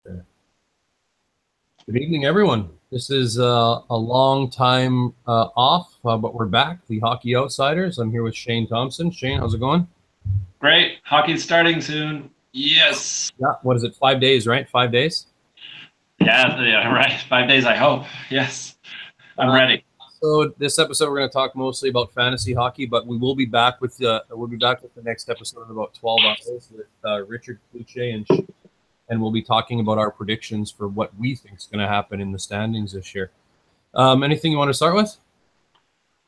Good evening, everyone. This is a long time off, but we're back. The Hockey Outsiders. I'm here with Shane Thompson. Shane, how's it going? Great. Hockey's starting soon. Yes. Yeah. What is it? 5 days, right? 5 days. Yeah, right. 5 days, I hope. Yes. I'm Uh, ready. so this episode, we're going to talk mostly about fantasy hockey, but we will be back with the next episode in about 12 hours with Richard Kluche and we'll be talking about our predictions for what we think is going to happen in the standings this year. Anything you want to start with?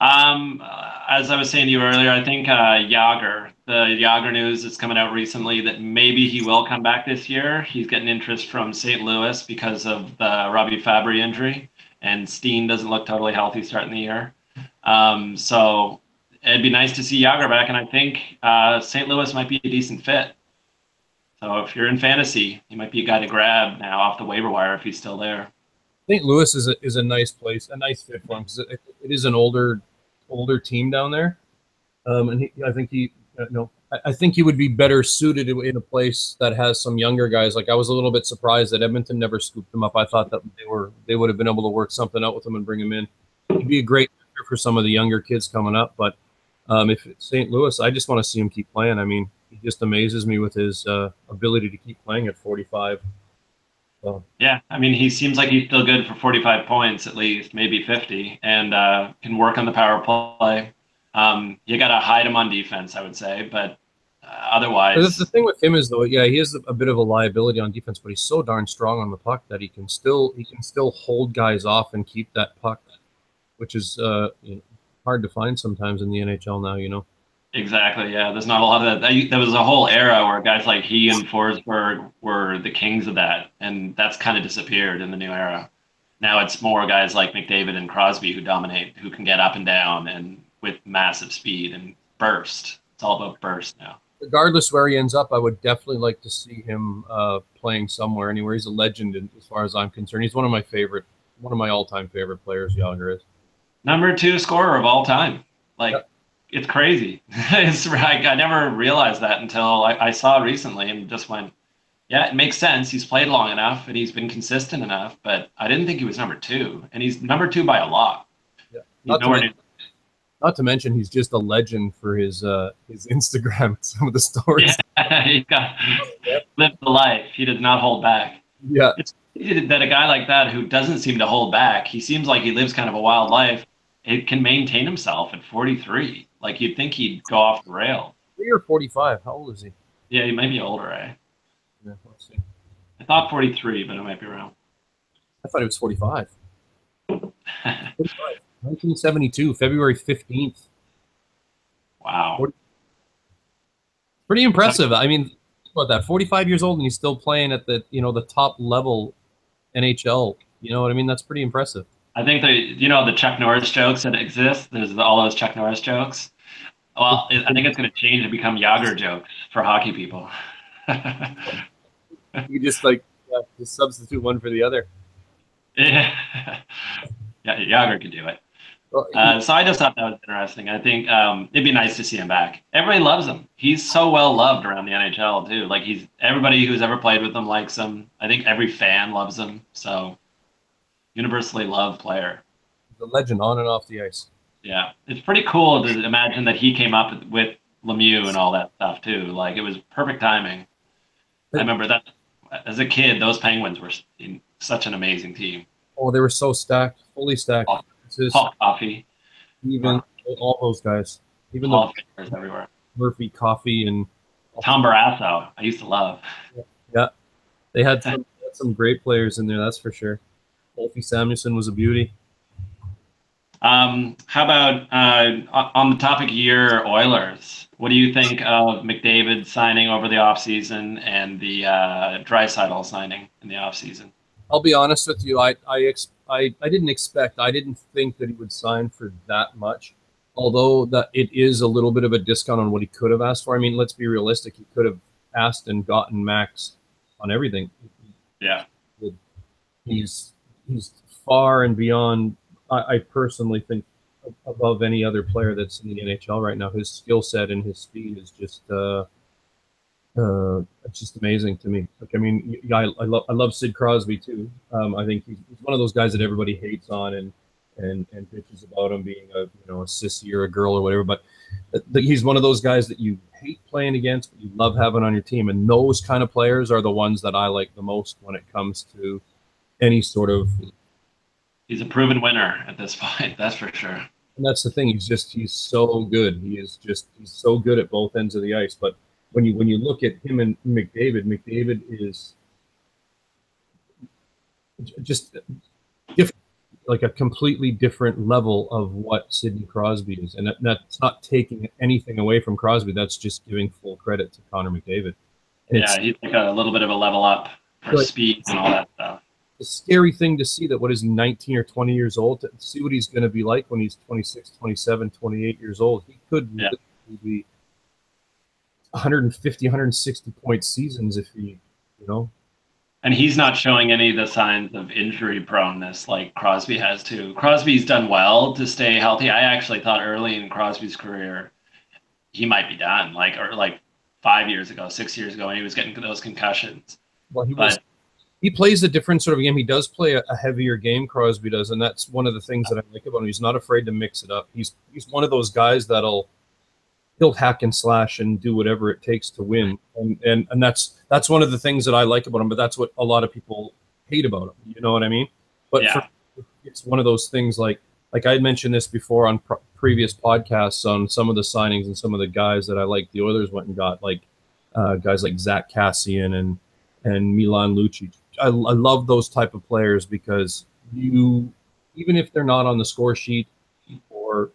As I was saying to you earlier, I think the Yager news is coming out recently that maybe he will come back this year. He's getting interest from St. Louis because of the Robbie Fabry injury, and Steen doesn't look totally healthy starting the year. So it'd be nice to see Yager back, and I think St. Louis might be a decent fit. So if you're in fantasy, he might be a guy to grab now off the waiver wire if he's still there. St. Louis is a nice place, a nice fit for him because it is an older team down there. And I think I think he would be better suited in a place that has some younger guys. Like I was a little bit surprised that Edmonton never scooped him up. I thought that they would have been able to work something out with him and bring him in. He'd be a great mentor for some of the younger kids coming up. But if it's St. Louis, I just want to see him keep playing. I mean, he just amazes me with his ability to keep playing at 45. So. Yeah, I mean, he seems like he's still good for 45 points at least, maybe 50, and can work on the power play. You got to hide him on defense, I would say, but The otherwise, thing with him is though, yeah, he is a bit of a liability on defense, but he's so darn strong on the puck that he can still hold guys off and keep that puck, which is hard to find sometimes in the NHL now. exactly. Yeah, there's not a lot of that. There was a whole era where guys like he and Forsberg were the kings of that, and that's kind of disappeared in the new era. Now it's more guys like McDavid and Crosby who dominate, who can get up and down and with massive speed and burst. It's all about burst now. Regardless where he ends up, I would definitely like to see him playing somewhere, anywhere. He's a legend as far as I'm concerned. He's one of my all-time favorite players. Yager is. Number two scorer of all time. Like, Yep. it's crazy. It's like I never realized that until I saw it recently and just went, yeah, it makes sense. He's played long enough and he's been consistent enough, but I didn't think he was number two, and he's number two by a lot. Yeah. He's Not to nowhere mention, near. not to mention, he's just a legend for his Instagram. Some of the Yeah, stories. he got lived the life. He did not hold back. Yeah. It's that a guy like that who doesn't seem to hold back, he seems like he lives kind of a wild life. It can maintain himself at 43. Like you'd think he'd go off the rail. 3 or 45. How old is he? Yeah, he might be older, eh? Yeah, let's see. I thought 43, but I might be wrong. I thought it was 45. 45. 1972, February 15th. Wow. Pretty So impressive. I mean, think about that. 45 years old and he's still playing at the top level NHL. You know what I mean? That's pretty impressive. I think the Chuck Norris jokes that exist. There's all those Chuck Norris jokes. Well, I think it's going to change and become Yager jokes for hockey people. You just like just substitute one for the other. Yeah, yeah, Yager could do it. Well, So I just thought that was interesting. I think it'd be nice to see him back. Everybody loves him. He's so well loved around the NHL too. Like he's everybody who's ever played with him likes him. I think every fan loves him. So universally loved player. he's a legend on and off the ice. Yeah, it's pretty cool to imagine that he came up with Lemieux and all that stuff too. Like it was perfect timing. I remember that as a kid, those Penguins were in such an amazing team. Oh, they were so stacked, fully stacked. Paul, It's just Paul Coffey, even all those guys, even the Hall of Famers everywhere. Murphy, Coffee, and Tom Barrasso, I used to love. yeah, they had some great players in there. That's for sure. Wolfie Samuelson was a beauty. How about on the topic of your Oilers? What do you think of McDavid signing over the offseason and the Draisaitl signing in the offseason? I'll be honest with you. I didn't think that he would sign for that much. Although that it is a little bit of a discount on what he could have asked for. I mean, let's be realistic. He could have asked and gotten max on everything. Yeah. He's he's far and beyond. I personally think above any other player that's in the NHL right now. His skill set and his speed is just It's just amazing to me. Like, I mean, yeah, I love Sid Crosby too. I think he's one of those guys that everybody hates on and bitches about him being a sissy or a girl or whatever. But he's one of those guys that you hate playing against, but you love having on your team. And those kind of players are the ones that I like the most when it comes to any sort of. He's a proven winner at this point, that's for sure. And that's the thing. He's so good. He's so good at both ends of the ice. But when you look at him and McDavid is just different, like a completely different level of what Sidney Crosby is. And that's not taking anything away from Crosby. That's just giving full credit to Connor McDavid. And yeah, he's like a little bit of a level up for speed and all that stuff. It's a scary thing to see that what is 19 or 20 years old, to see what he's going to be like when he's 26, 27, 28 years old. He could be 150, 160 point seasons if he, And he's not showing any of the signs of injury proneness like Crosby has too. Crosby's done well to stay healthy. I actually thought early in Crosby's career he might be done, like 5 years ago, 6 years ago, when he was getting those concussions. Well, he plays a different sort of game. He does play a heavier game, Crosby does, and that's one of the things that I like about him. He's not afraid to mix it up. He's one of those guys he'll hack and slash and do whatever it takes to win. And that's one of the things that I like about him, but that's what a lot of people hate about him. You know what I mean? But it's one of those things like I had mentioned this before on previous podcasts on some of the signings and some of the guys that I like the Oilers went and got, like guys like Zach Kassian and Milan Lucic. I love those type of players because even if they're not on the score sheet or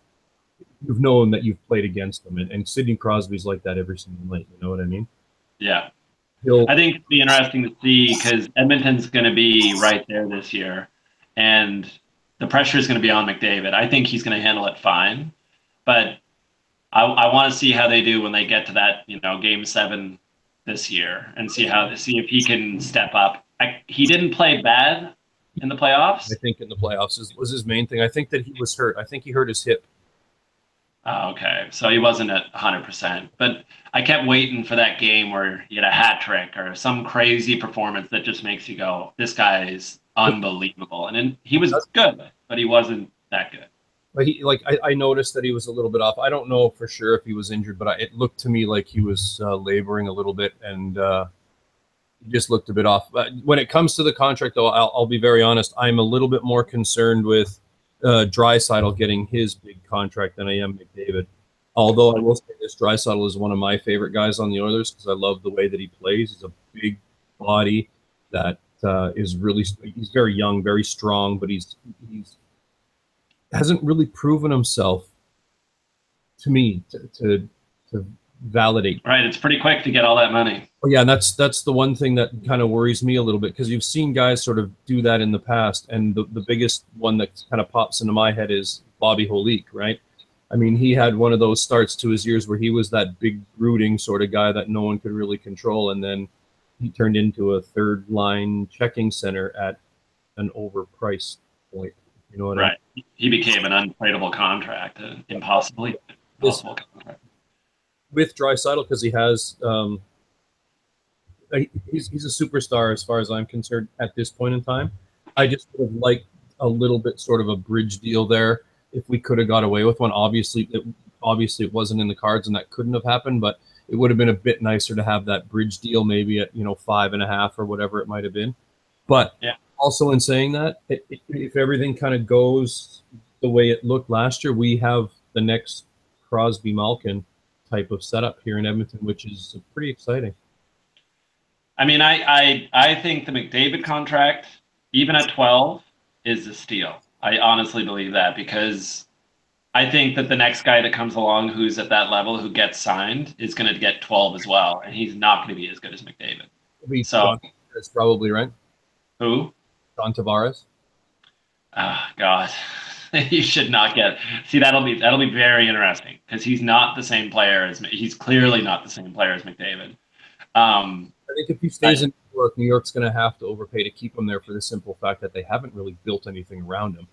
you've known that you've played against them. And Sidney Crosby's like that every single night. You know what I mean? Yeah. I think it'll be interesting to see because Edmonton's going to be right there this year. And the pressure is going to be on McDavid. I think he's going to handle it fine. But I want to see how they do when they get to that, Game 7 this year and see if he can step up. He didn't play bad in the playoffs. I think in the playoffs was his main thing. I think that he was hurt. I think he hurt his hip. Oh, okay. So he wasn't at 100%. But I kept waiting for that game where he had a hat trick or some crazy performance that just makes you go, this guy is unbelievable. And then he was good, but he wasn't that good. But I noticed that he was a little bit off. I don't know for sure if he was injured, but it looked to me like he was laboring a little bit, and he just looked a bit off. But when it comes to the contract, though, I'll be very honest. I'm a little bit more concerned with Draisaitl getting his big contract than I am McDavid. Although I will say this, Draisaitl is one of my favorite guys on the Oilers because I love the way that he plays. He's a big body that is really – he's very young, very strong, but he's hasn't really proven himself to me to validate. Right, it's pretty quick to get all that money. Oh, yeah, and that's the one thing that kind of worries me a little bit because you've seen guys sort of do that in the past, and the biggest one that kind of pops into my head is Bobby Holik, right? I mean, he had one of those starts to his years where he was that big brooding sort of guy that no one could really control, and then he turned into a third-line checking center at an overpriced point. You know what I mean? Right. He became an untradeable contract, impossible contract. With Draisaitl, because he has he's a superstar as far as I'm concerned at this point in time. I just would have liked a little bit sort of a bridge deal there if we could have got away with one. Obviously it wasn't in the cards and that couldn't have happened, but it would have been a bit nicer to have that bridge deal maybe at 5.5 or whatever it might have been. But also in saying that, if everything kind of goes the way it looked last year, we have the next Crosby Malkin type of setup here in Edmonton, which is pretty exciting. I mean, I think the McDavid contract, even at 12, is a steal. I honestly believe that because I think that the next guy that comes along who's at that level who gets signed is going to get 12 as well, and he's not going to be as good as McDavid. That's probably right. Who? John Tavares. God, you should not get. See, that'll be very interesting because he's not the same player he's clearly not the same player as McDavid. I think if he stays in New York's going to have to overpay to keep him there for the simple fact that they haven't really built anything around him.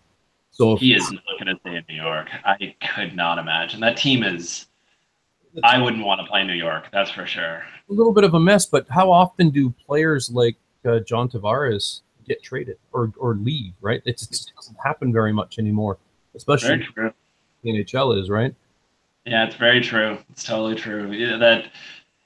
So he is not going to stay in New York. I could not imagine that team is. I wouldn't want to play New York. That's for sure. A little bit of a mess, but how often do players like John Tavares get traded or leave? Right, it doesn't happen very much anymore, especially Very true. the NHL is right. Yeah, it's very true. It's totally true. Yeah, that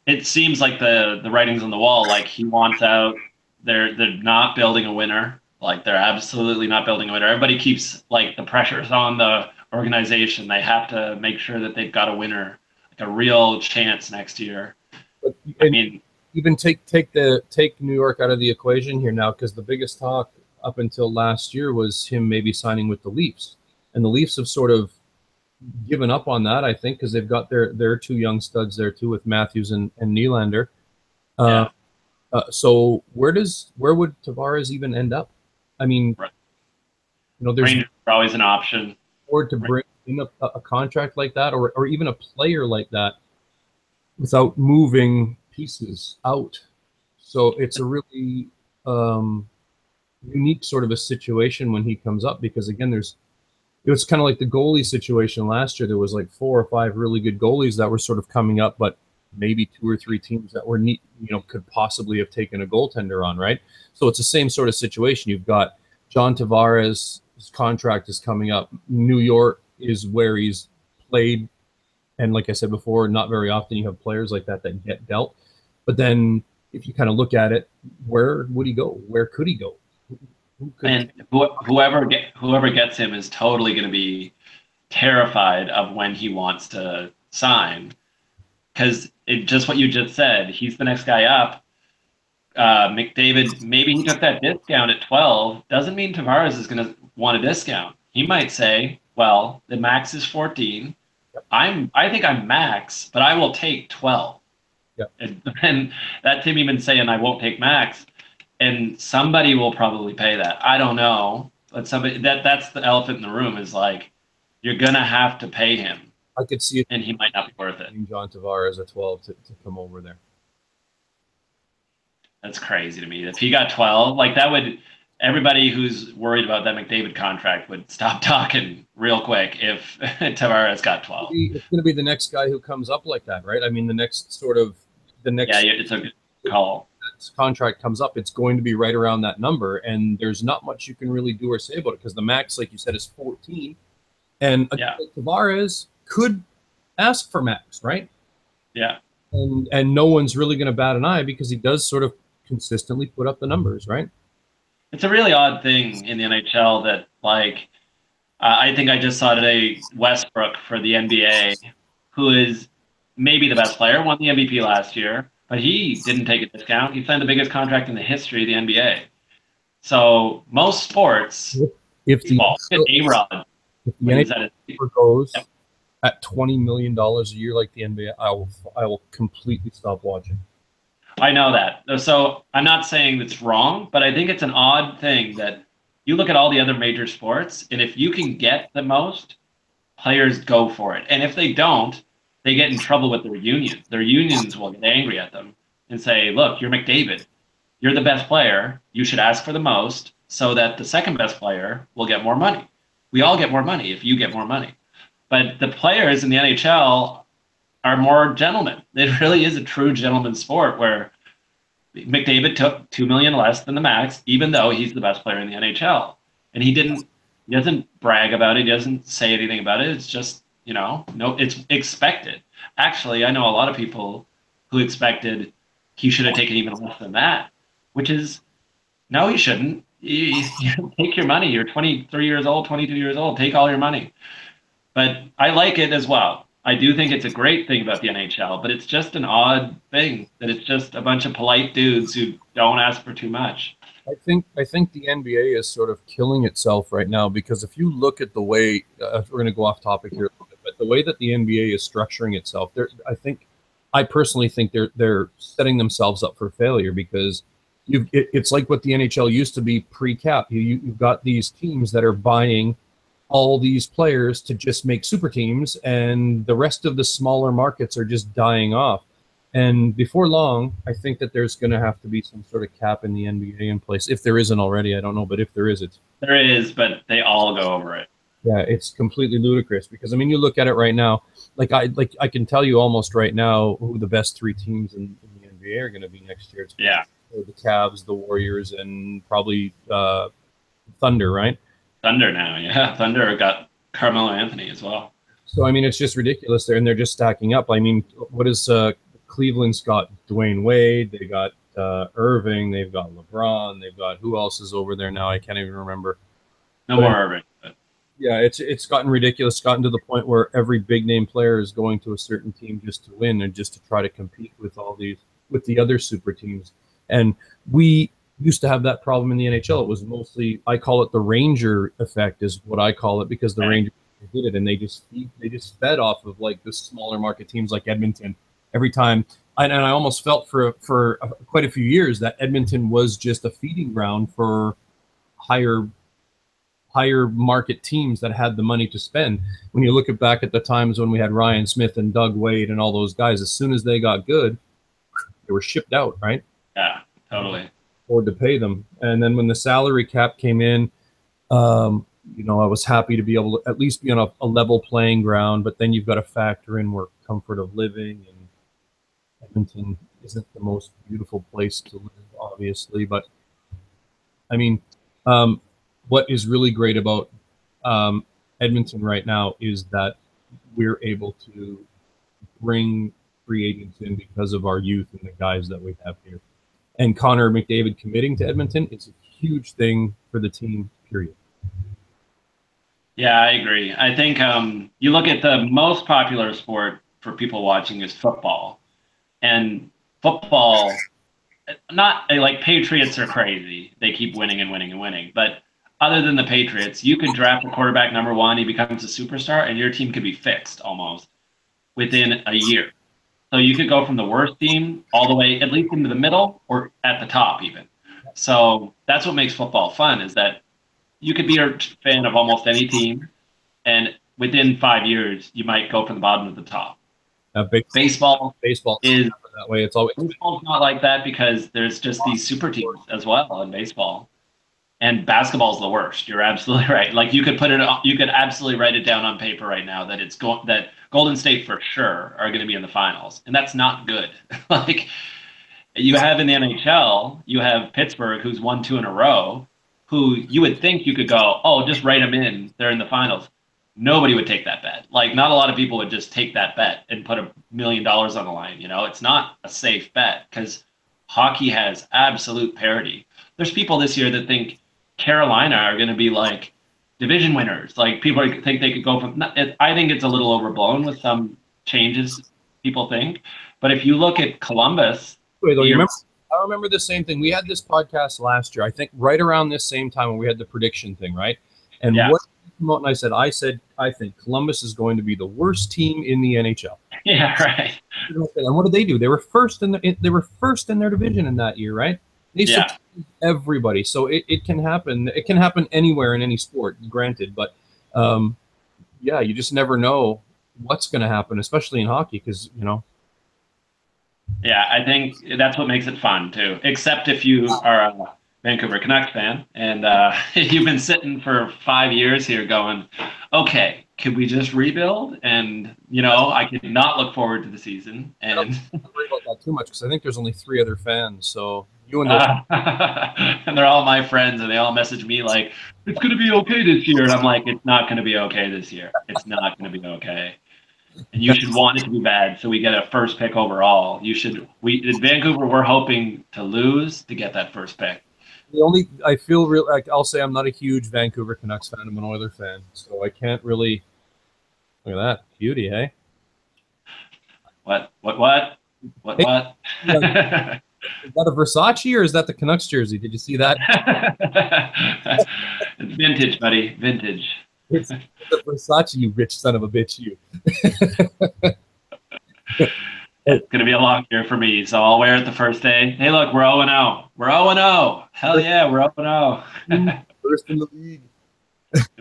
it seems like the writing's on the wall. Like he wants out. They're not building a winner. Like they're absolutely not building a winner. Everybody keeps like the pressure's on the organization. They have to make sure that they've got a winner, like a real chance next year. But, I mean, even take New York out of the equation here now, because the biggest talk up until last year was him maybe signing with the Leafs, and the Leafs have sort of given up on that, I think, because they've got their two young studs there too with Matthews and Nylander. yeah, So where would Tavares even end up? I mean, right. There's Rangers are always an option. forward to bring in a contract like that, or even a player like that, without moving pieces out. So it's a really unique sort of a situation when he comes up, because again, it was kind of like the goalie situation last year. There was like 4 or 5 really good goalies that were sort of coming up, but maybe 2 or 3 teams that were neat, could possibly have taken a goaltender on, right? So it's the same sort of situation. You've got John Tavares, his contract is coming up. New York is where he's played. And like I said before, not very often you have players like that get dealt. But then if you kind of look at it, where would he go? Where could he go? And whoever gets him is totally going to be terrified of when he wants to sign, because just what you just said, he's the next guy up. McDavid, maybe he took that discount at 12. Doesn't mean Tavares is going to want a discount. He might say, well, the max is 14. I think I'm max, but I will take 12. Yeah. And that's him even saying I won't take max. And somebody will probably pay that. I don't know, but that's the elephant in the room, is like, you're gonna have to pay him. I could see it, and he might not be worth it. John Tavares at 12 to come over there. That's crazy to me. If he got 12, like that would, everybody who's worried about that McDavid contract would stop talking real quick if Tavares got 12. It's going to be the next guy who comes up like that, right? I mean, yeah, it's a good call. Contract comes up, it's going to be right around that number, and there's not much you can really do or say about it, because the max, like you said, is 14, and Tavares could ask for max, right? Yeah, and no one's really going to bat an eye, because he does sort of consistently put up the numbers, right? It's a really odd thing in the NHL that, like, I think I just saw today Westbrook for the NBA, who is maybe the best player, won the MVP last year, but he didn't take a discount. He signed the biggest contract in the history of the NBA. So most sports, if the A-Rod NHL goes at $20 million a year like the NBA, I will completely stop watching. I know that. So I'm not saying it's wrong, but I think it's an odd thing that you look at all the other major sports, and if you can get the most, players go for it. And if they don't, they get in trouble with their unions. Their unions will get angry at them and say, look, you're McDavid. You're the best player. You should ask for the most so that the second best player will get more money. We all get more money if you get more money. But the players in the NHL are more gentlemen. It really is a true gentleman's sport, where McDavid took $2 million less than the max, even though he's the best player in the NHL. And he doesn't brag about it. He doesn't say anything about it. It's just, no, it's expected. Actually, I know a lot of people who expected he should have taken even less than that, which is, no, he shouldn't. You take your money. You're 23 years old, 22 years old. Take all your money. But I like it as well. I do think it's a great thing about the NHL, but it's just an odd thing that it's just a bunch of polite dudes who don't ask for too much. I think the NBA is sort of killing itself right now, because if you look at the way we're going to go off topic here, but the way that the NBA is structuring itself, I personally think they're setting themselves up for failure, because it's like what the NHL used to be pre-cap. You've got these teams that are buying all these players to just make super teams, and the rest of the smaller markets are just dying off. And before long, I think that there's going to have to be some sort of cap in the NBA in place. If there isn't already, I don't know. But if there is, there is, but they all go over it. Yeah, it's completely ludicrous because I mean, you look at it right now. Like I can tell you almost right now who the best three teams in the NBA are going to be next year. It's Yeah, the Cavs, the Warriors, and probably Thunder, right? Thunder now. Yeah, Thunder got Carmelo Anthony as well. So I mean, it's just ridiculous there, and they're just stacking up. I mean, what is Cleveland's got Dwayne Wade, they got Irving, they've got LeBron, they've got who else is over there now? I can't even remember. No But more Irving. But yeah, it's gotten ridiculous. It's gotten to the point where every big name player is going to a certain team just to win and just to try to compete with with the other super teams. And we used to have that problem in the NHL. It was mostly, I call it the Ranger effect, is what I call it, because the Rangers did it and they just fed off of like the smaller market teams like Edmonton every time. And I almost felt for quite a few years that Edmonton was just a feeding ground for higher market teams that had the money to spend. When you look back at the times when we had Ryan Smith and Doug Wade and all those guys, as soon as they got good, they were shipped out, right? yeah, totally. Afford to pay them. And then when the salary cap came in, I was happy to be able to at least be on a level playing ground. But then you've got to factor in where comfort of living, and Edmonton isn't the most beautiful place to live, obviously. But I mean, what is really great about Edmonton right now is that we're able to bring free agents in because of our youth and the guys that we have here. And Connor McDavid committing to Edmonton is a huge thing for the team, period. Yeah, I agree. I think you look at the most popular sport for people watching is football. And football, not like Patriots are crazy. They keep winning and winning and winning. But other than the Patriots, you could draft a quarterback number one, he becomes a superstar, and your team could be fixed almost within a year. So you could go from the worst team all the way at least into the middle or at the top even. So that's what makes football fun, is that you could be a fan of almost any team, and within 5 years, you might go from the bottom to the top. Baseball is that way. It's always baseball's not like that because there's just these super teams as well in baseball. And basketball's the worst. You're absolutely right. Like you could absolutely write it down on paper right now that that Golden State for sure are going to be in the finals, and that's not good. Like you have in the NHL, you have Pittsburgh, who's won 2 in a row, who you would think you could go, oh, just write them in. They're in the finals. Nobody would take that bet. Like not a lot of people would just take that bet and put $1 million on the line. It's not a safe bet because hockey has absolute parity. There's people this year that think Carolina are going to be like division winners. Like people think they could go from. I think it's a little overblown with some changes people think. But if you look at Columbus, I remember the same thing. We had this podcast last year, I think, right around this same time when we had the prediction thing, right? And what came out and I said, I think Columbus is going to be the worst team in the NHL. Yeah, right. And what did they do? They were first in their division in that year, right? They supported everybody. So it can happen. It can happen anywhere in any sport, granted. But you just never know what's going to happen, especially in hockey, because Yeah, I think that's what makes it fun too. Except if you are a Vancouver Canucks fan and you've been sitting for 5 years here going, okay, could we just rebuild? And I could not look forward to the season. And I don't worry about that too much because I think there's only 3 other fans. So you and and they're all my friends, and they all message me like, "It's going to be okay this year," and I'm like, "It's not going to be okay this year. It's not going to be okay." And you should want it to be bad, so we get a first pick overall. In Vancouver, we're hoping to lose to get that first pick. I feel real like I'll say I'm not a huge Vancouver Canucks fan. I'm an Oilers fan, so I can't really look at that beauty, hey? What? Is that a Versace or is that the Canucks jersey? Did you see that? It's vintage, buddy. Vintage. It's the Versace, you rich son of a bitch, you. It's going to be a long year for me, so I'll wear it the first day. Hey, look, we're 0-0. We're 0-0. Hell yeah, we're 0-0. First in the league.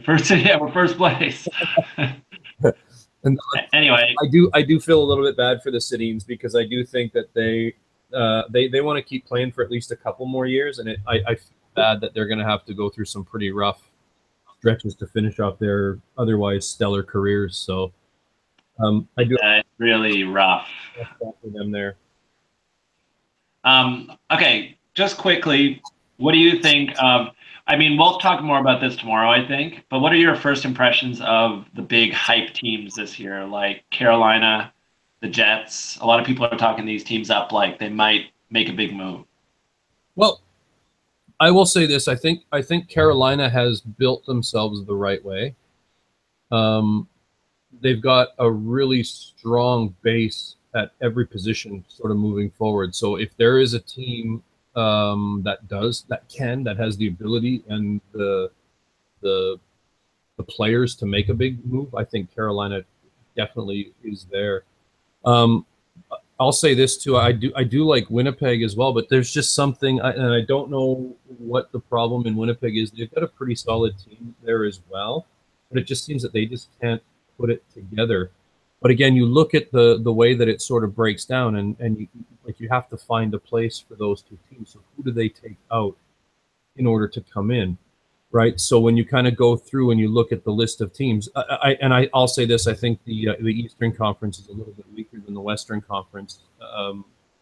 We're first place. And anyway, I do feel a little bit bad for the Sedins because I do think that they want to keep playing for at least a couple more years, and I feel bad that they're going to have to go through some pretty rough stretches to finish off their otherwise stellar careers. So I do It's really rough. for them there. Okay, just quickly, what do you think of? I mean, we'll talk more about this tomorrow, I think. But what are your first impressions of the big hype teams this year, like Carolina, the Jets? A lot of people are talking these teams up like they might make a big move. Well, I will say this: I think Carolina has built themselves the right way. Um, they've got a really strong base at every position, sort of moving forward. So if there is a team that has the ability and the the players to make a big move, I think Carolina definitely is there. Um, I'll say this too. I do like Winnipeg as well, but there's just something, and I don't know what the problem in Winnipeg is. They've got a pretty solid team there as well, but it just seems that they just can't put it together. But again, you look at the way that it sort of breaks down, and you have to find a place for those two teams. So who do they take out in order to come in? Right. So when you kind of go through and you look at the list of teams, I'll say this: I think the Eastern Conference is a little bit weaker than the Western Conference.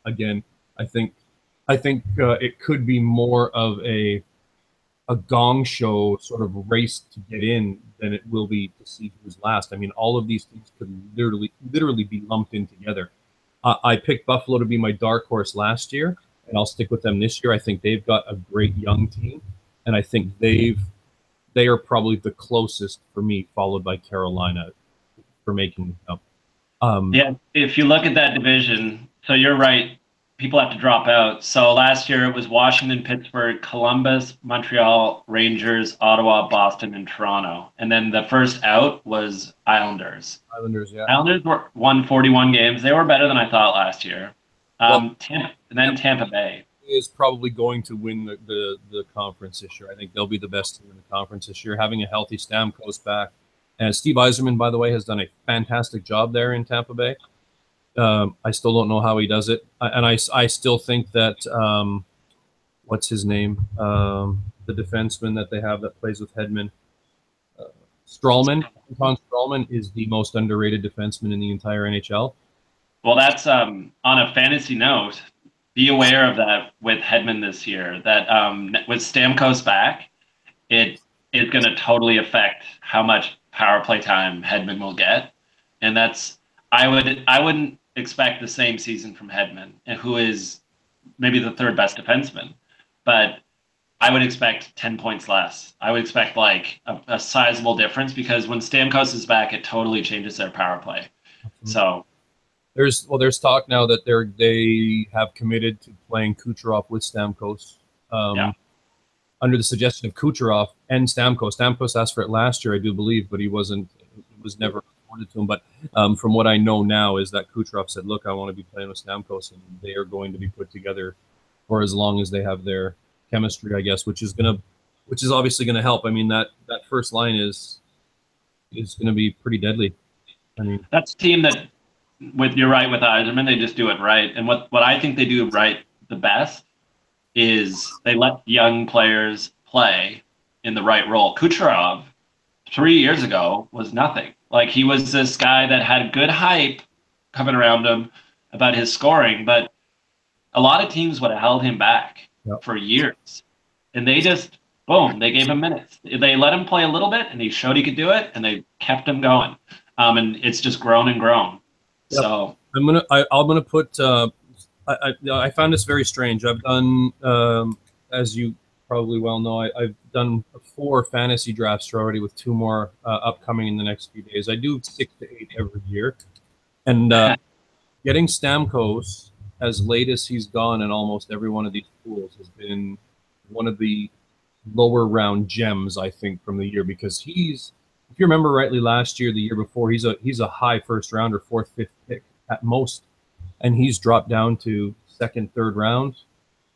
Again, I think it could be more of a gong show sort of race to get in than it will be to see who's last. I mean, all of these teams could literally be lumped in together. I picked Buffalo to be my dark horse last year, and I'll stick with them this year. I think they've got a great young team. And I think they are probably the closest for me, followed by Carolina for making the jump. Yeah, if you look at that division, so you're right, people have to drop out. So last year it was Washington, Pittsburgh, Columbus, Montreal, Rangers, Ottawa, Boston, and Toronto. And then the first out was Islanders. Yeah. Islanders won 41 games. They were better than I thought last year. Tampa Bay is probably going to win the conference this year. I think they'll be the best team in the conference this year, having a healthy Stamkos back. And Steve Yzerman, by the way, has done a fantastic job there in Tampa Bay. I still don't know how he does it. I still think that, what's his name? The defenseman that they have that plays with Hedman. Strawman. Anton Strawman is the most underrated defenseman in the entire NHL. Well, that's on a fantasy note. Be aware of that with Hedman this year. That with Stamkos back, it is going to totally affect how much power play time Hedman will get, and that's I wouldn't expect the same season from Hedman, who is maybe the third best defenseman, but I would expect 10 points less. I would expect like a sizable difference because when Stamkos is back, it totally changes their power play. Mm-hmm. So. There's talk now that they have committed to playing Kucherov with Stamkos, under the suggestion of Kucherov and Stamkos. Stamkos asked for it last year, I do believe, but it was never afforded to him. But from what I know now is that Kucherov said, "Look, I want to be playing with Stamkos," and they are going to be put together for as long as they have their chemistry, I guess, which is obviously gonna help. I mean, that first line is gonna be pretty deadly. I mean, that's a team that. You're right with Yzerman, they just do it right. And what I think they do right the best is they let young players play in the right role. Kucherov, 3 years ago, was nothing. Like, he was this guy that had good hype coming around him about his scoring, but a lot of teams would have held him back for years. And they just, boom, they gave him minutes. They let him play a little bit, and he showed he could do it, and they kept him going. And it's just grown and grown. Yep. So I'm gonna put. I found this very strange. I've done, as you probably well know, I've done 4 fantasy drafts already, with 2 more upcoming in the next few days. I do 6 to 8 every year, and getting Stamkos as late as he's gone in almost every one of these pools has been one of the lower round gems, I think, from the year, because he's. If you remember rightly, last year, the year before, he's a high first rounder, 4th, 5th pick at most, and he's dropped down to 2nd, 3rd round.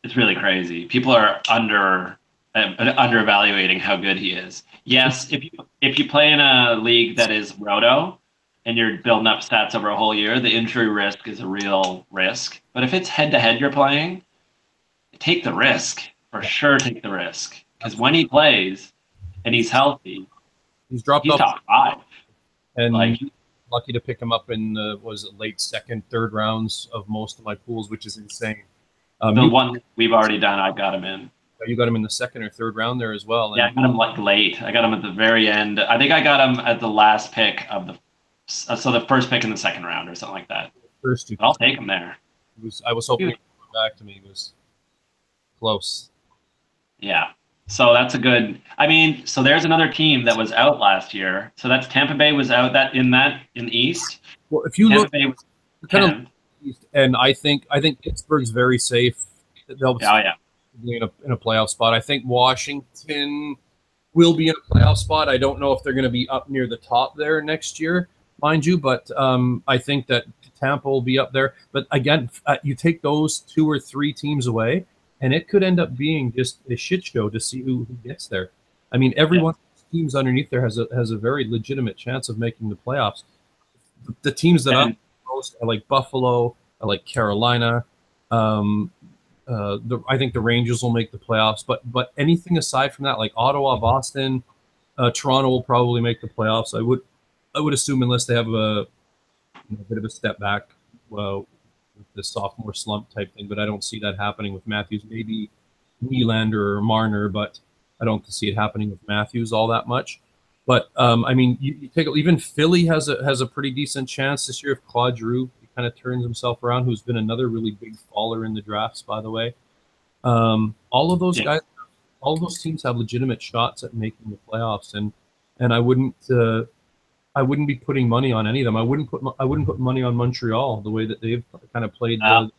It's really crazy. People are underevaluating how good he is. Yes, if you play in a league that is roto and you're building up stats over a whole year, the injury risk is a real risk. But if it's head to head you're playing, take the risk for sure. Take the risk, because when he plays and he's healthy, He's dropped He's off, top 5. and Like, lucky to pick him up in the was it late second, third rounds of most of my pools, which is insane. the one we've already done, I've got him in. You got him in the second or third round there as well. Yeah, I got him like late. I got him at the very end. I think I got him at the last pick of the first pick in the second round or something like that. First two. I'll take him there. I was hoping he'd come back to me. He was close. Yeah. So that's a good. I mean, so there's another team that was out last year. So that's Tampa Bay was out in the East. Well, if you Tampa look Bay was kind 10th. of, and I think Pittsburgh's very safe. They'll be in a playoff spot. I think Washington will be in a playoff spot. I don't know if they're going to be up near the top there next year, mind you, but I think that Tampa will be up there. But again, you take those 2 or 3 teams away, and it could end up being just a shit show to see who gets there. I mean, every one of these teams underneath there has a very legitimate chance of making the playoffs. The teams that I'm most are like Buffalo, I like Carolina. I think the Rangers will make the playoffs, but anything aside from that, like Ottawa, Boston, Toronto will probably make the playoffs. I would assume unless they have a bit of a step back, with the sophomore slump type thing, but I don't see that happening with Matthews. Maybe Nylander or Marner, but I don't see it happening with Matthews all that much. But I mean, you take even Philly has a pretty decent chance this year if Claude Giroux kind of turns himself around, who's been another really big faller in the drafts, by the way. All of those guys, all of those teams have legitimate shots at making the playoffs, and I wouldn't be putting money on any of them. I wouldn't put money on Montreal the way that they've kind of played the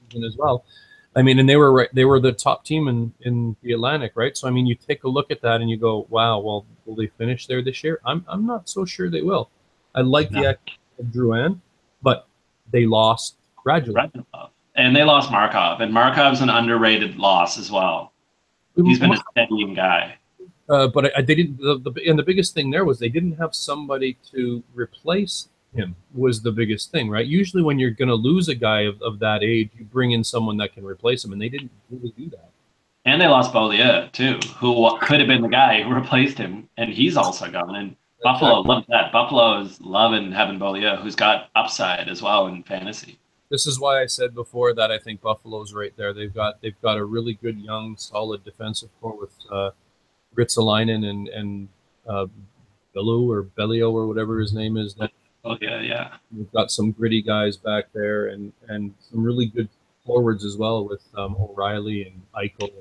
season as well. I mean, and they were the top team in the Atlantic, right? So I mean, you take a look at that and you go, wow, well, will they finish there this year? I'm not so sure they will. I like the act of Drouin, but they lost gradually. And they lost Markov, and Markov's an underrated loss as well. He's been a steadying guy. But they didn't. And the biggest thing there was they didn't have somebody to replace him. Was the biggest thing, right? Usually, when you're going to lose a guy of that age, you bring in someone that can replace him, and they didn't really do that. And they lost Beaulieu too, who could have been the guy who replaced him, and he's also gone. And Buffalo loves that. Buffalo is loving having Beaulieu, who's got upside as well in fantasy. This is why I said before that I think Buffalo's right there. They've got a really good young, solid defensive core with Ritzalainen and Bellio or whatever his name is. Yeah. We've got some gritty guys back there and some really good forwards as well with O'Reilly and Eichel.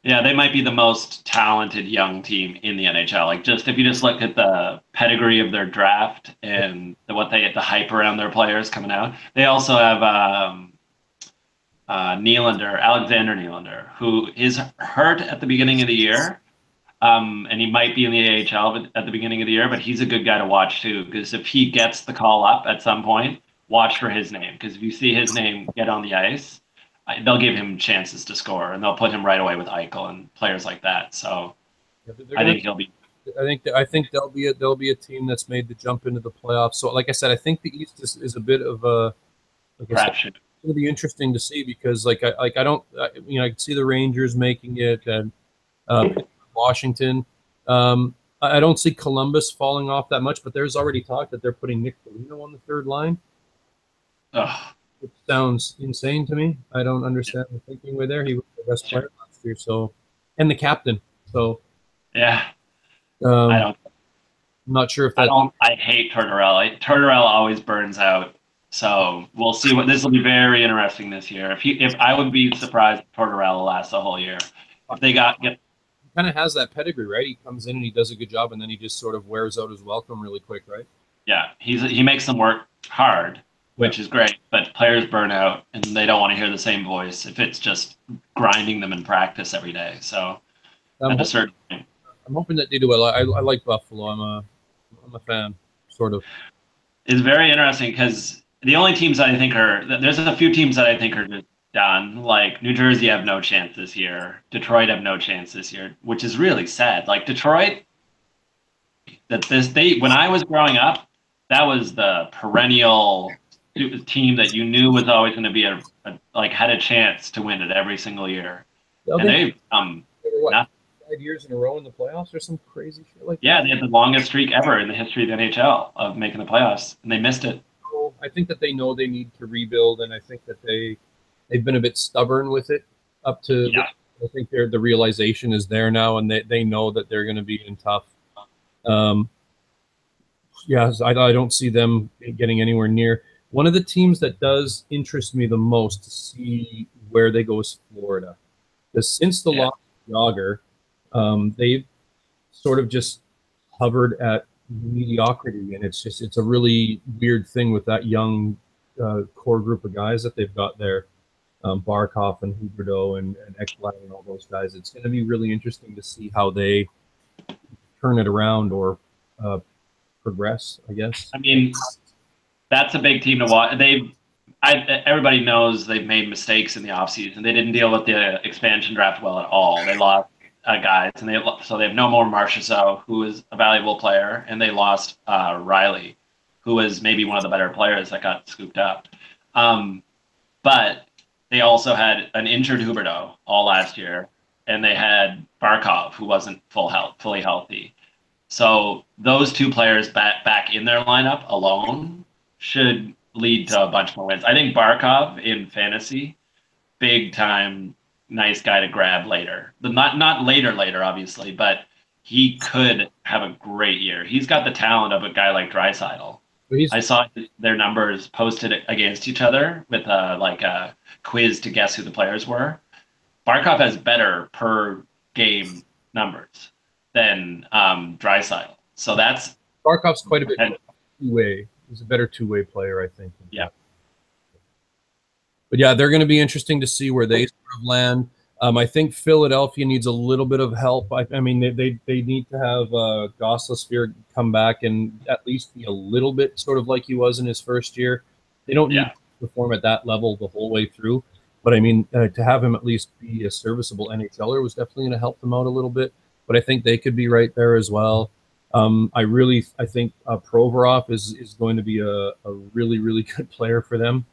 Yeah, they might be the most talented young team in the NHL. Like, just if you just look at the pedigree of their draft and the hype around their players coming out. They also have Alexander Nylander, who is hurt at the beginning of the year, and he might be in the AHL at the beginning of the year. But he's a good guy to watch too, because if he gets the call up at some point, watch for his name. Because if you see his name get on the ice, they'll give him chances to score, and they'll put him right away with Eichel and players like that. So I think he'll be. I think they'll be a team that's made the jump into the playoffs. So, like I said, I think the East is a bit of a crapshoot. It's going to be interesting to see because, I can see the Rangers making it and Washington. I don't see Columbus falling off that much, but there's already talk that they're putting Nick Foligno on the third line. Ugh. It sounds insane to me. I don't understand the thinking with there. He was the best player last year, and the captain. So yeah, I'm not sure if that. I hate Tortorella. Tortorella always burns out. So we'll see this will be very interesting this year. If I would be surprised if Tortorella lasts the whole year. If they he kind of has that pedigree, right? He comes in and he does a good job, and then he just sort of wears out his welcome really quick, right? Yeah, he makes them work hard, which is great. But players burn out, and they don't want to hear the same voice if it's just grinding them in practice every day. So at a certain point, I'm hoping that they do well. I like Buffalo. I'm a fan, sort of. It's very interesting because the only teams that I think there's a few teams that I think are just done. Like New Jersey have no chance this year. Detroit have no chance this year, which is really sad. Like Detroit, when I was growing up, that was the perennial team that you knew was always going to be had a chance to win it every single year. And they've nothing. years in a row in the playoffs or some crazy shit like Yeah, that. they had the longest streak ever in the history of the NHL of making the playoffs, and they missed it. So I think that they know they need to rebuild, and I think that they've been a bit stubborn with it up to. Yeah. I think the realization is there now, and they know that they're going to be in tough. I don't see them getting anywhere near. One of the teams that does interest me the most to see where they go is Florida. Because since the loss of Yager, they've sort of just hovered at mediocrity, and it's a really weird thing with that young core group of guys that they've got there, Barkov and Huberdeau and Ekblad and all those guys. It's going to be really interesting to see how they turn it around or progress, I guess. I mean, that's a big team to watch. Everybody knows they've made mistakes in the offseason. They didn't deal with the expansion draft well at all. They lost guys, and so they have no more Marchessault, who is a valuable player, and they lost Riley, who was maybe one of the better players that got scooped up. But they also had an injured Huberdeau all last year, and they had Barkov, who wasn't fully healthy. So those two players back in their lineup alone should lead to a bunch more wins. I think Barkov in fantasy, big time, nice guy to grab later. Not later, obviously, but he could have a great year. He's got the talent of a guy like Draisaitl. I saw their numbers posted against each other with a quiz to guess who the players were. Barkov has better per game numbers than Draisaitl. So that's Barkov's quite a bit two-way. He's a better two-way player, I think. Yeah. But yeah, they're going to be interesting to see where they sort of land. I think Philadelphia needs a little bit of help. I mean, they need to have Gosselin come back and at least be a little bit sort of like he was in his first year. They don't need to perform at that level the whole way through. But I mean, to have him at least be a serviceable NHLer was definitely going to help them out a little bit. But I think they could be right there as well. I think Provorov is going to be a really, really good player for them.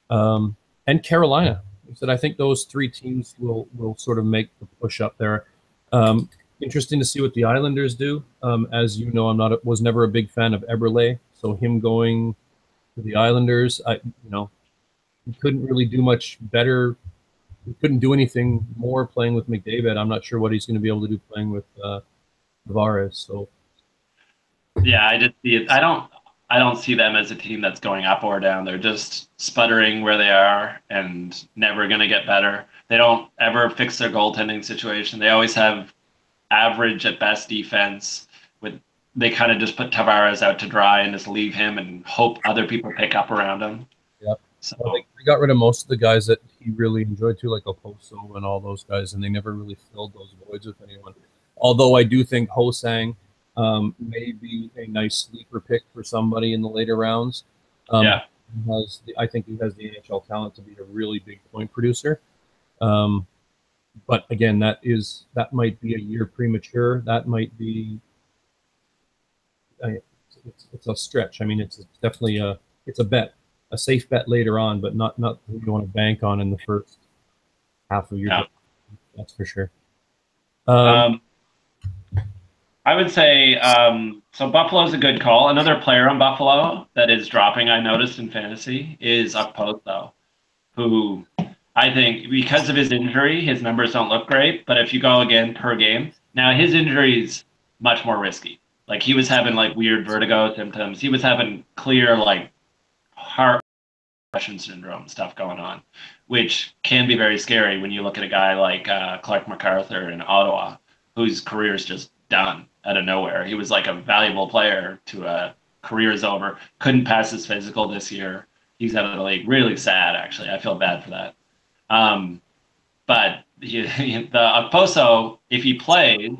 And Carolina. That I think those three teams will sort of make the push up there. Interesting to see what the Islanders do. As you know, was never a big fan of Eberle, so him going to the Islanders, he couldn't really do much better. He couldn't do anything more playing with McDavid. I'm not sure what he's going to be able to do playing with Tavares. So, yeah, I just see it. I don't see them as a team that's going up or down. They're just sputtering where they are and never going to get better. They don't ever fix their goaltending situation. They always have average at best defense. They kind of just put Tavares out to dry and just leave him and hope other people pick up around him. Yep. So they got rid of most of the guys that he really enjoyed too, like Oposo and all those guys, and they never really filled those voids with anyone. Although I do think Ho-Sang may be a nice sleeper pick for somebody in the later rounds. I think he has the NHL talent to be a really big point producer. But again, that might be a year premature. That might be it's a stretch. I mean, it's definitely a bet, a safe bet later on, but not what you want to bank on in the first half of your game. That's for sure. I would say so. Buffalo's a good call. Another player on Buffalo that is dropping, I noticed in fantasy, is Okposo, who I think because of his injury, his numbers don't look great. But if you go again per game, now his injury is much more risky. Like he was having like weird vertigo symptoms. He was having clear like heart compression syndrome stuff going on, which can be very scary when you look at a guy like Clark MacArthur in Ottawa, whose career is just done out of nowhere. He was like a valuable player to a career is over. Couldn't pass his physical this year. He's out of the league. Really sad, actually. I feel bad for that. But the Okposo, if he plays,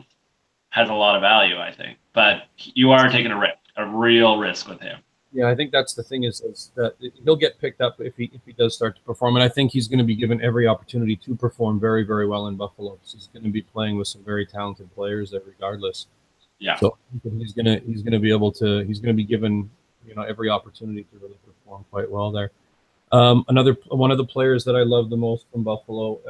has a lot of value, I think. But you are taking a real risk with him. Yeah, I think that's the thing is that he'll get picked up if he does start to perform, and I think he's going to be given every opportunity to perform very, very well in Buffalo. So he's going to be playing with some very talented players there, regardless. Yeah. So he's going to be given every opportunity to really perform quite well there. One of the players that I love the most from Buffalo,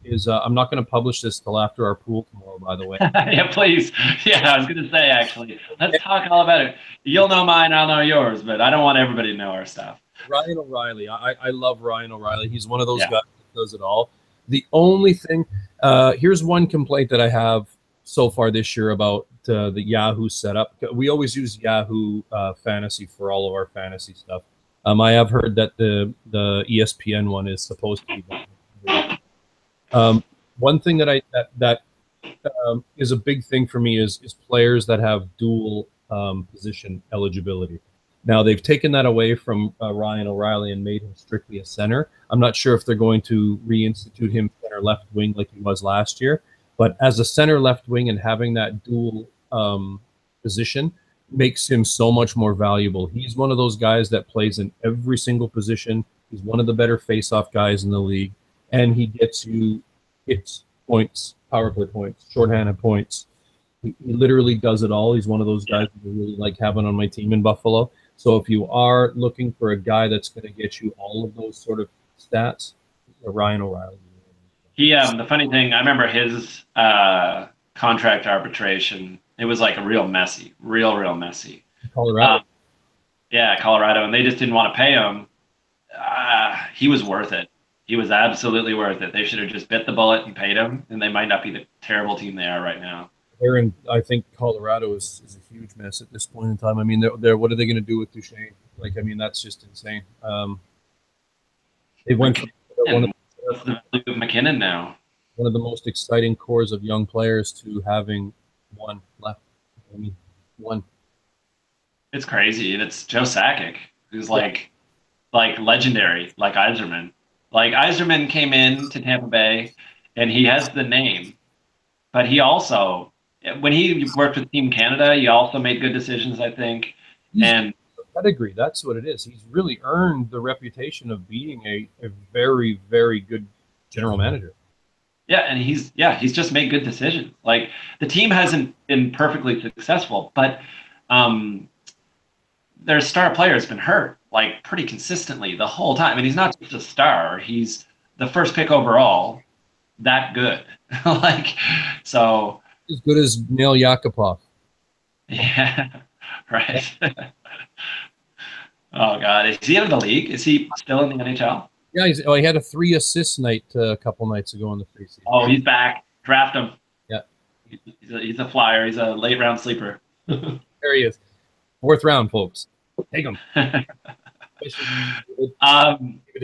is I'm not going to publish this till after our pool tomorrow, by the way. Yeah, please. Yeah, I was gonna say actually. Let's talk all about it. You'll know mine, I'll know yours, but I don't want everybody to know our stuff. Ryan O'Reilly. I love Ryan O'Reilly. He's one of those Yeah. guys that does it all. The only thing, here's one complaint that I have so far this year about the Yahoo setup. We always use Yahoo Fantasy for all of our fantasy stuff. I have heard that the ESPN one is supposed to be better. One thing that is a big thing for me is players that have dual position eligibility. Now they've taken that away from Ryan O'Reilly and made him strictly a center. I'm not sure if they're going to reinstitute him center left wing like he was last year, but as a center left wing and having that dual position makes him so much more valuable. He's one of those guys that plays in every single position. He's one of the better face-off guys in the league, and he gets you hits, points, power play points, shorthanded points. He literally does it all. He's one of those guys that I really like having on my team in Buffalo. So if you are looking for a guy that's going to get you all of those sort of stats, Ryan O'Reilly. The funny thing, I remember his contract arbitration. It was like a real messy, real messy. Colorado. Yeah, Colorado, and they just didn't want to pay him. He was worth it. He was absolutely worth it. They should have just bit the bullet and paid him, and they might not be the terrible team they are right now. I think Colorado is a huge mess at this point in time. I mean, they're what are they going to do with Duchesne? Like, I mean, that's just insane. They went from McKinnon now. One of the most exciting cores of young players to having one left. I mean, one. It's crazy, and it's Joe Sakic, who's like legendary, like Yzerman. Like Yzerman came in to Tampa Bay, and he has the name, but he also, when he worked with Team Canada, he also made good decisions, I think. And pedigree, that's what it is. He's really earned the reputation of being a very, very good general manager. Yeah, and he's just made good decisions. Like the team hasn't been perfectly successful, but their star player has been hurt like pretty consistently the whole time. And he's not just a star; he's the first pick overall. That good, like so. As good as Nail Yakupov. Yeah, right. Oh God, is he out of the league? Is he still in the NHL? Yeah, he had a 3 assist night a couple nights ago in the preseason. Oh, he's back. Draft him. Yeah, he's a flyer. He's a late round sleeper. There he is. 4th round, folks. Take him. To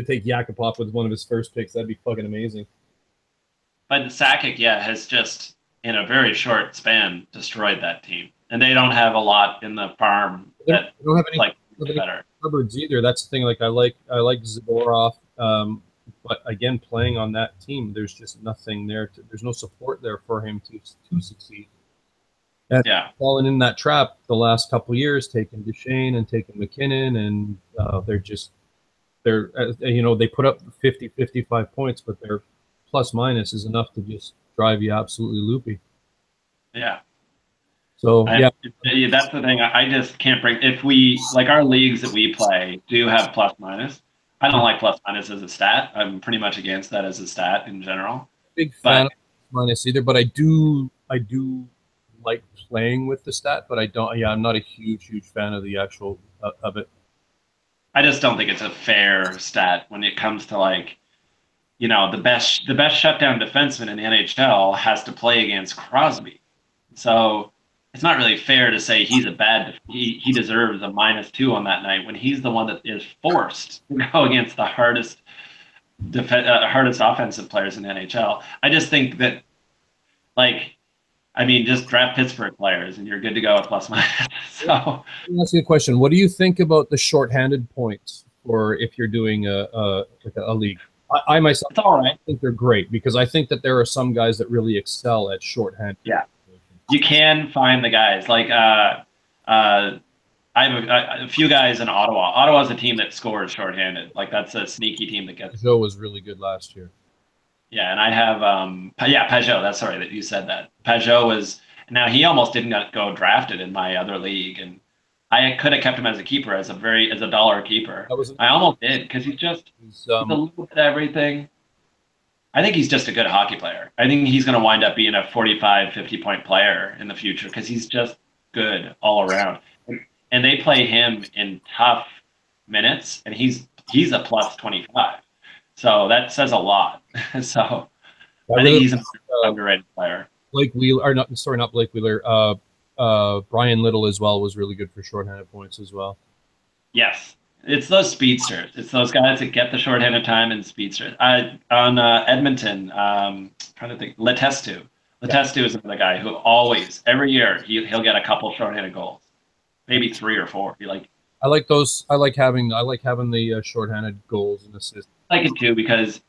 take Yakupov with one of his first picks, that'd be fucking amazing. But Sakic, has just in a very short span destroyed that team, and they don't have a lot in the farm. They don't have any like better cupboards either. That's the thing. Like I like Zborov, but again, playing on that team, there's just nothing there. There's no support there for him to succeed. And fallen in that trap the last couple of years, taking Duchesne and taking McKinnon, and they put up 50, 55 points, but their plus minus is enough to just drive you absolutely loopy. Yeah. So that's the thing. I just can't bring, if we like our leagues that we play do have plus minus. I don't like plus minus as a stat. I'm pretty much against that as a stat in general. Big fan of minus either, but I do like playing with the stat, but I don't. Yeah, I'm not a huge fan of the actual of it. I just don't think it's a fair stat when it comes to the best shutdown defenseman in the NHL has to play against Crosby. So it's not really fair to say he's he deserves a -2 on that night when he's the one that is forced to go against the hardest offensive players in the NHL. I just think that just draft Pittsburgh players and you're good to go with plus minus. So let me ask you a question. What do you think about the shorthanded points for if you're doing a league? I myself, it's all right. I think they're great because I think that there are some guys that really excel at shorthanded. Yeah, you can find the guys. Like I have a few guys in Ottawa. Ottawa's a team that scores shorthanded. Like that's a sneaky team that gets. Peugeot was really good last year. Yeah, and I have Peugeot. That's sorry that you said that. Peugeot was now he almost didn't go drafted in my other league, and I could have kept him as a keeper, as a dollar keeper. I almost did because he's a little bit of everything. I think he's just a good hockey player. I think he's going to wind up being a 45, 50-point player in the future because he's just good all around. And they play him in tough minutes, and he's a plus 25. So that says a lot. So I I think really he's an underrated player. Blake Wheeler, or not, sorry, not Blake Wheeler. Brian Little as well was really good for shorthanded points as well. Yes. It's those speedsters. It's those guys that get the shorthanded time and speedsters. On Edmonton, trying to think, Letestu. Letestu is another guy who always, every year, he'll get a couple shorthanded goals, maybe 3 or 4. I like those. I like having the shorthanded goals and assists. I like it too because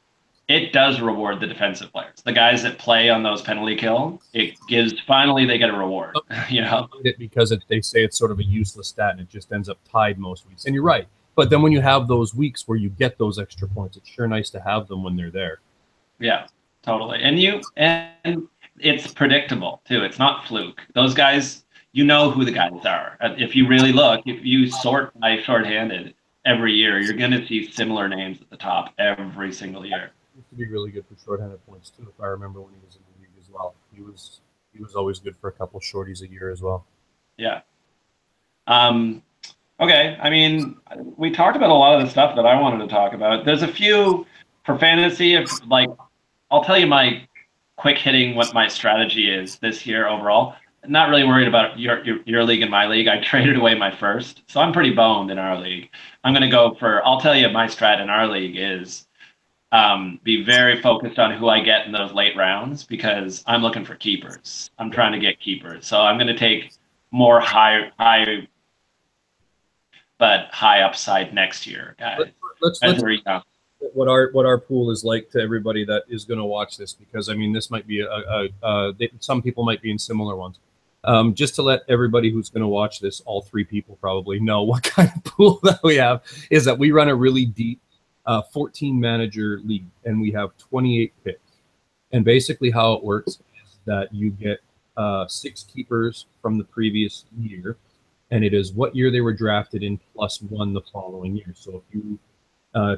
it does reward the defensive players, the guys that play on those penalty kills. It gives finally they get a reward. You know, because they say it's sort of a useless stat and it just ends up tied most weeks. And you're right. But then when you have those weeks where you get those extra points, it's sure nice to have them when they're there. Yeah, totally. And it's predictable too. It's not fluke. Those guys, you know who the guys are. If you really look, if you sort by shorthanded every year, you're going to see similar names at the top every single year. He used to be really good for shorthanded points too. If I remember when he was in the league as well, he was always good for a couple shorties a year as well. Yeah. Okay. I mean, we talked about a lot of the stuff that I wanted to talk about. There's a few for fantasy. If like, I'll tell you my quick hitting what my strategy is this year overall. Not really worried about your league and my league. I traded away my first, so I'm pretty boned in our league. I'm going to go for. I'll tell you my strat in our league is be very focused on who I get in those late rounds because I'm looking for keepers. I'm trying to get keepers, so I'm going to take more high but high upside next year, guys. Let's what our pool is like to everybody that is going to watch this, because I mean this might be some people might be in similar ones. Just to let everybody who's going to watch this, all three people probably know what kind of pool that we have, is that we run a really deep 14 manager league, and we have 28 picks. And basically how it works is that you get 6 keepers from the previous year, and it is what year they were drafted in plus 1 the following year. So if you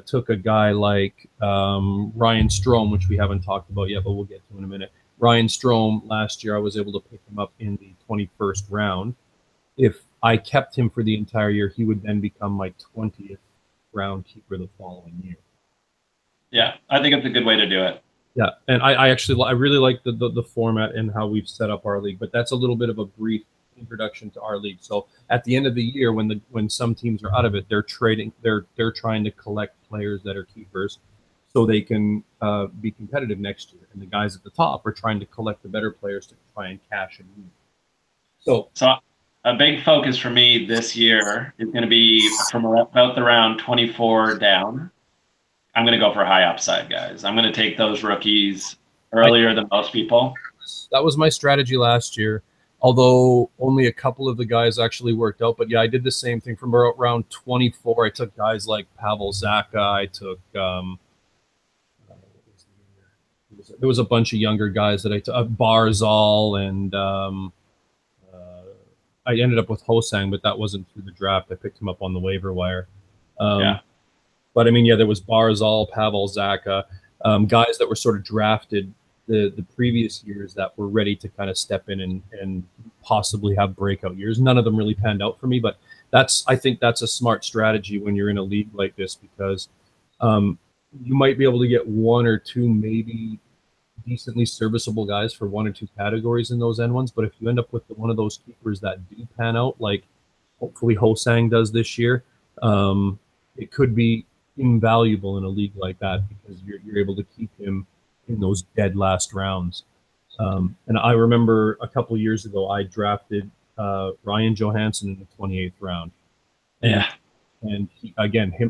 took a guy like Ryan Strome, which we haven't talked about yet, but we'll get to in a minute. Ryan Strome, last year I was able to pick him up in the 21st round. If I kept him for the entire year, he would then become my 20th round keeper the following year. Yeah, I think it's a good way to do it. Yeah, and I really like the format and how we've set up our league, but that's a little bit of a brief introduction to our league. So at the end of the year, when some teams are out of it, they're trying to collect players that are keepers so they can be competitive next year. And the guys at the top are trying to collect the better players to try and cash in. So a big focus for me this year is going to be from about the round 24 down. I'm going to go for high upside, guys. I'm going to take those rookies earlier than most people. That was my strategy last year, although only a couple of the guys actually worked out. But yeah, I did the same thing from around 24. I took guys like Pavel Zacha. I took there was a bunch of younger guys that I took, Barzal, and I ended up with Hosang, but that wasn't through the draft. I picked him up on the waiver wire. Yeah. But I mean, yeah, there was Barzal, Pavel Zacha, guys that were sort of drafted the previous years that were ready to kind of step in and possibly have breakout years. None of them really panned out for me, but I think that's a smart strategy when you're in a league like this, because you might be able to get 1 or 2 maybe decently serviceable guys for 1 or 2 categories in those end ones. But if you end up with one of those keepers that do pan out, like hopefully Hosang does this year, it could be invaluable in a league like that because you're able to keep him in those dead last rounds. And I remember a couple of years ago, I drafted Ryan Johansson in the 28th round. And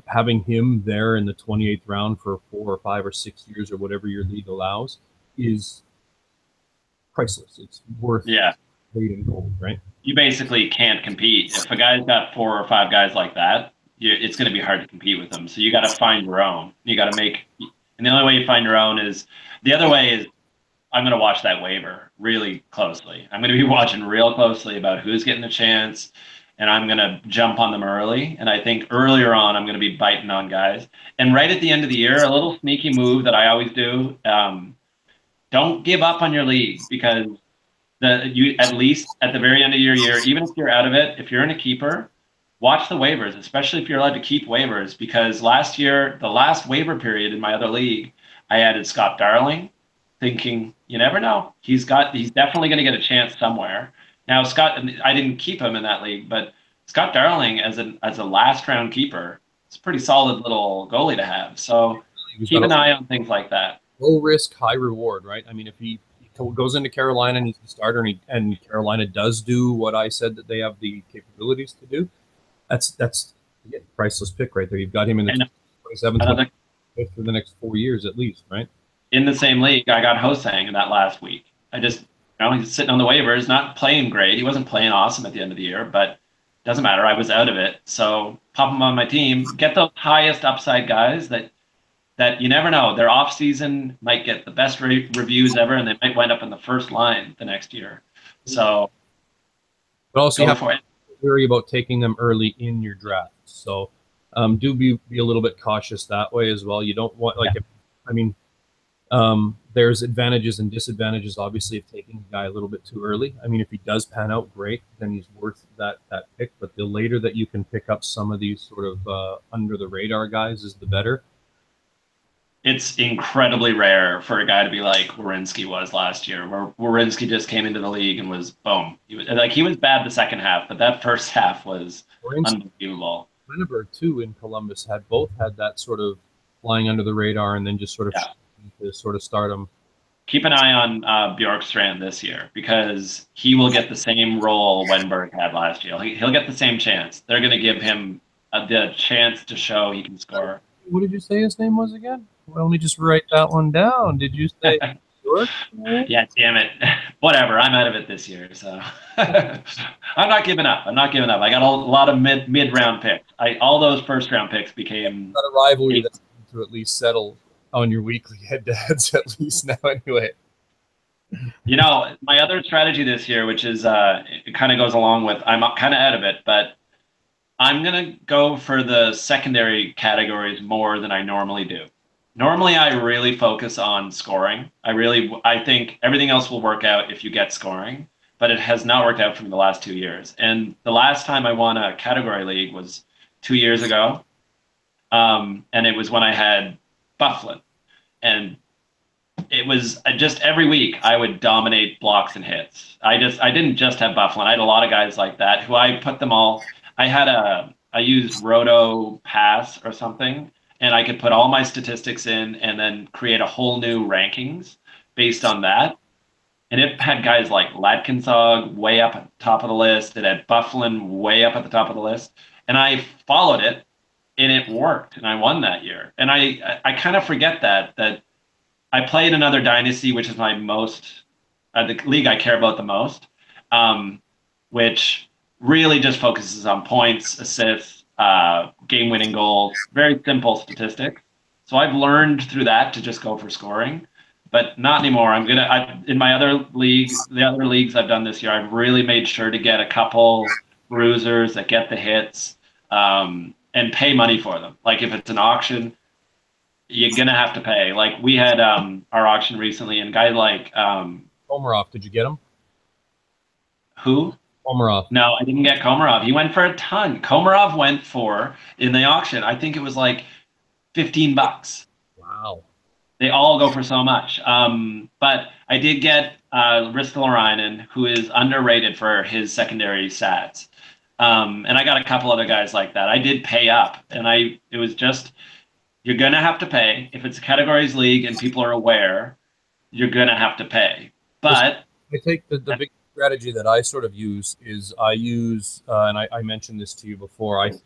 having him there in the 28th round for 4 or 5 or 6 years or whatever your league allows is priceless. It's worth weight in gold, right? You basically can't compete. If a guy's got 4 or 5 guys like that, it's going to be hard to compete with them. So you got to find your own. You got to and the only way you find your own is, the other way is, I'm going to watch that waiver really closely. I'm going to be watching real closely about who's getting a chance. and I'm going to jump on them early. And I think earlier on, I'm going to be biting on guys. And right at the end of the year, a little sneaky move that I always do, don't give up on your league, because you at least at the very end of your year, even if you're out of it, if you're in a keeper, watch the waivers, especially if you're allowed to keep waivers, because last year, the last waiver period in my other league, I added Scott Darling, thinking you never know. He's definitely going to get a chance somewhere. Now, Scott, I didn't keep him in that league, but Scott Darling as a last round keeper, it's a pretty solid little goalie to have. So keep an eye on things like that. Low risk, high reward, right? I mean, if he goes into Carolina and he's the starter, and Carolina does do what I said that they have the capabilities to do, that's a priceless pick right there. You've got him in the 27th for the next 4 years at least, right? In the same league, I got Hosang in that last week. He's sitting on the waivers, not playing great. He wasn't playing awesome at the end of the year, but doesn't matter. I was out of it. So pop him on my team. Get those highest upside guys that you never know. Their off season might get the best reviews ever, and they might wind up in the first line the next year. So, but also you have to worry about taking them early in your draft. So do be a little bit cautious that way as well. You don't want there's advantages and disadvantages, obviously, of taking a guy a little bit too early. I mean, if he does pan out, great, then he's worth that pick. But the later that you can pick up some of these sort of under the radar guys is the better. It's incredibly rare for a guy to be like Werenski was last year, where Werenski just came into the league and was boom. He was bad the second half, but that first half was unbelievable. Menneberg too in Columbus both had that sort of flying under the radar and then just sort of to sort of start them. Keep an eye on Bjorkstrand this year, because he will get the same role Wenberg had last year. He'll get the same chance. They're going to give him the chance to show he can score. What did you say his name was again? Well, let me just write that one down. Did you say Bjork? Yeah, damn it. Whatever. I'm out of it this year, so I'm not giving up. I got a lot of mid-round picks. All those first-round picks became a rivalry that's to at least settle on your weekly head-to-heads at least now anyway. My other strategy this year, which is it kind of goes along with, I'm kind of out of it, but I'm going to go for the secondary categories more than I normally do. Normally, I really focus on scoring. I think everything else will work out if you get scoring, but it has not worked out for me the last 2 years. And the last time I won a category league was 2 years ago. And it was when I had Byfuglien. And it was just every week I would dominate blocks and hits. I didn't just have Byfuglien. I had a lot of guys like that who I put them all. I used Roto Pass or something, and I could put all my statistics in and then create a whole new rankings based on that. And it had guys like Latkinsog way up at the top of the list. It had Byfuglien way up at the top of the list. And I followed it, and it worked, and I won that year. And I kind of forget that I played another dynasty, which is my the league I care about the most, which really just focuses on points, assists, game-winning goals, very simple statistics. So I've learned through that to just go for scoring, but not anymore. In my other leagues, the other leagues I've done this year, I've really made sure to get a couple bruisers that get the hits, and pay money for them. Like if it's an auction, you're going to have to pay. Like we had our auction recently, and a guy like Komarov, did you get him? Who? Komarov. No, I didn't get Komarov. He went for a ton. Komarov went for, in the auction, I think it was like $15. Wow. They all go for so much. But I did get Ristolainen, who is underrated for his secondary stats. And I got a couple other guys like that. I did pay up, and it was just, you're going to have to pay. If it's a categories league and people are aware, you're going to have to pay. But I take the big strategy that I sort of use is and I mentioned this to you before, I think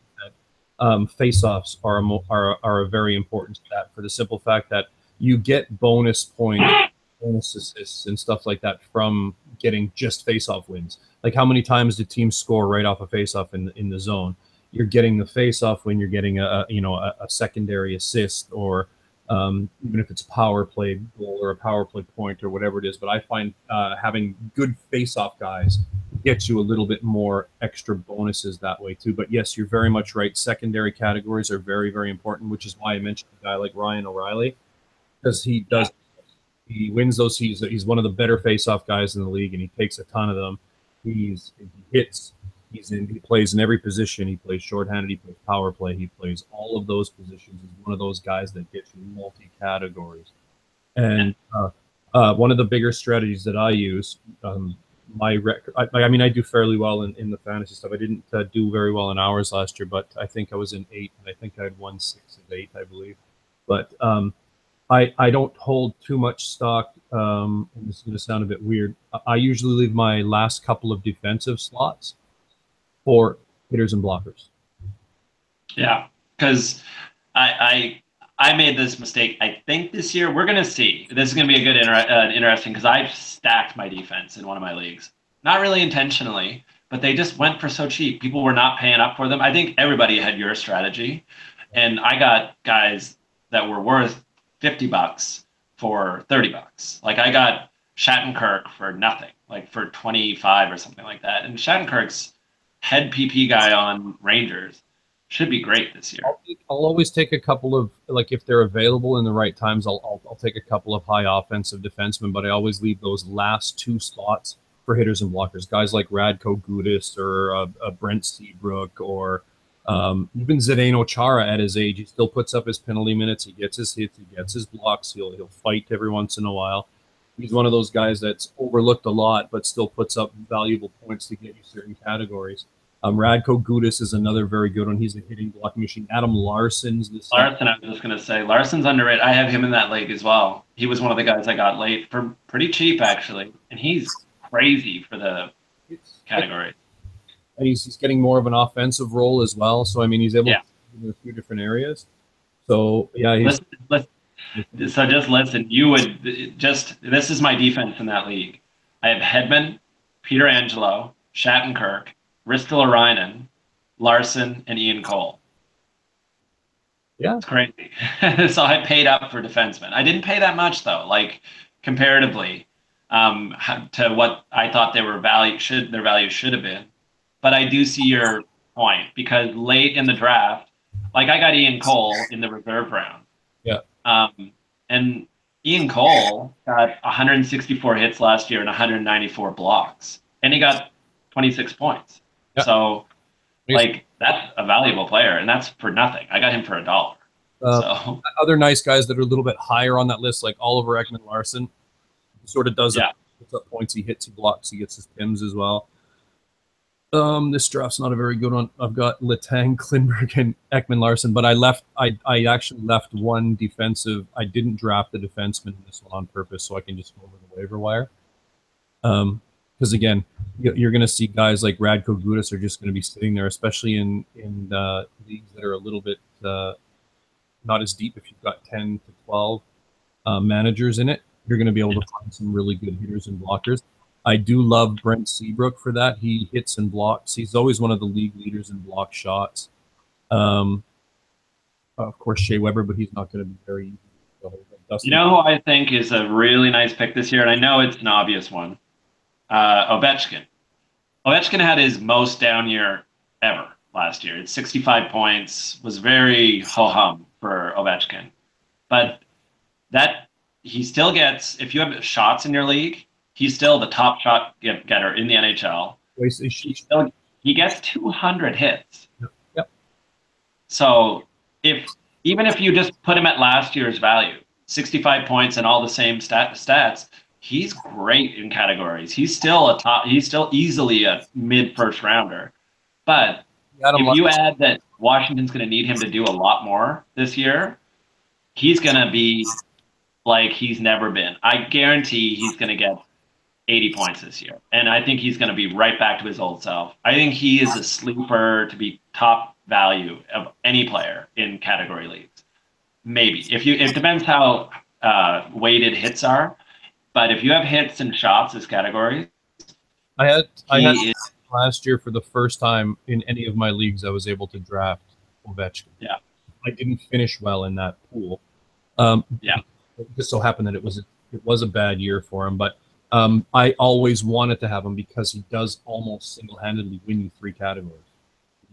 that face-offs are a very important stat for the simple fact that you get bonus points, bonus assists, and stuff like that from getting just face-off wins. Like how many times do teams score right off a face-off in the zone? You're getting the face-off when you're getting a secondary assist, or even if it's a power play goal or a power play point or whatever it is. But I find having good face-off guys gets you a little bit more extra bonuses that way too. But yes, you're very much right. Secondary categories are very, very important, which is why I mentioned a guy like Ryan O'Reilly, because he wins those. He's one of the better face-off guys in the league, and he takes a ton of them. He hits. He plays in every position. He plays shorthanded. He plays power play. He plays all of those positions. He's one of those guys that gets you multi categories. And one of the bigger strategies that I use, my record. I mean, I do fairly well in the fantasy stuff. I didn't do very well in hours last year, but I think I was in 8, and I think I had won 6 of 8, I believe. But I don't hold too much stock. And this is going to sound a bit weird. I usually leave my last couple of defensive slots for hitters and blockers. Yeah, because I made this mistake. I think this year we're going to see. This is going to be a good interesting because I've stacked my defense in one of my leagues. Not really intentionally, but they just went for so cheap. People were not paying up for them. I think everybody had your strategy, and I got guys that were worth $50 for $30. Like I got Shattenkirk for nothing, like for 25 or something like that. And Shattenkirk's head PP guy on Rangers should be great this year. I'll always take a couple of, like, if they're available in the right times, I'll take a couple of high offensive defensemen, but I always leave those last 2 spots for hitters and blockers. Guys like Radko Gudas or Brent Seabrook or even Zdeno Chara at his age. He still puts up his penalty minutes. He gets his hits. He gets his blocks. He'll fight every once in a while. He's one of those guys that's overlooked a lot, but still puts up valuable points to get you certain categories. Radko Gudas is another very good one. He's a hitting blocking machine. Adam Larson's this. Larson, I was just going to say, Larson's underrated. I have him in that league as well. He was one of the guys I got late for pretty cheap, actually. And he's crazy for the category. And he's getting more of an offensive role as well. So, I mean, he's able to do a few different areas. So, yeah. So just listen. You would just – this is my defense in that league. I have Hedman, Peter Angelo, Shattenkirk, Ristolainen, Larson, and Ian Cole. Yeah. It's crazy. So I paid up for defensemen. I didn't pay that much, though, like comparatively to what I thought their value should have been. But I do see your point because late in the draft, like I got Ian Cole in the reserve round. Yeah. And Ian Cole got 164 hits last year and 194 blocks. And he got 26 points. Yeah. So, like, that's a valuable player, and that's for nothing. I got him for $1. So other nice guys that are a little bit higher on that list, like Oliver Ekman-Larsson, sort of does it. Puts up points, he hits, he blocks, he gets his PIMs as well. This draft's not a very good one. I've got Letang, Klingberg, and Ekman-Larsson, but I actually left one defensive. I didn't draft the defenseman in this one on purpose, so I can just go over the waiver wire. Because again, you're going to see guys like Radko Gudas are just going to be sitting there, especially in leagues that are a little bit not as deep. If you've got 10 to 12 managers in it, you're going to be able to find some really good hitters and blockers. I do love Brent Seabrook for that. He hits and blocks. He's always one of the league leaders in block shots. Of course, Shea Weber, but he's not going to be very easy. You know who I think is a really nice pick this year, and I know it's an obvious one. Ovechkin. Ovechkin had his most down year ever last year. It's 65 points, was very ho-hum for Ovechkin. But that he still gets, if you have shots in your league, he's still the top shot getter in the NHL. He gets 200 hits. Yep. So even if you just put him at last year's value, 65 points and all the same stats, he's great in categories. He's still easily a mid-first rounder. But if you add that Washington's going to need him to do a lot more this year, he's going to be like he's never been. I guarantee he's going to get 80 points this year. And I think he's going to be right back to his old self. I think he is a sleeper to be top value of any player in category leagues. Maybe. It depends how weighted hits are. But if you have hits and shots as categories, I had last year for the first time in any of my leagues I was able to draft Ovechkin. Yeah. I didn't finish well in that pool. Yeah. It just so happened that it was a bad year for him. But I always wanted to have him because he does almost single-handedly win you 3 categories.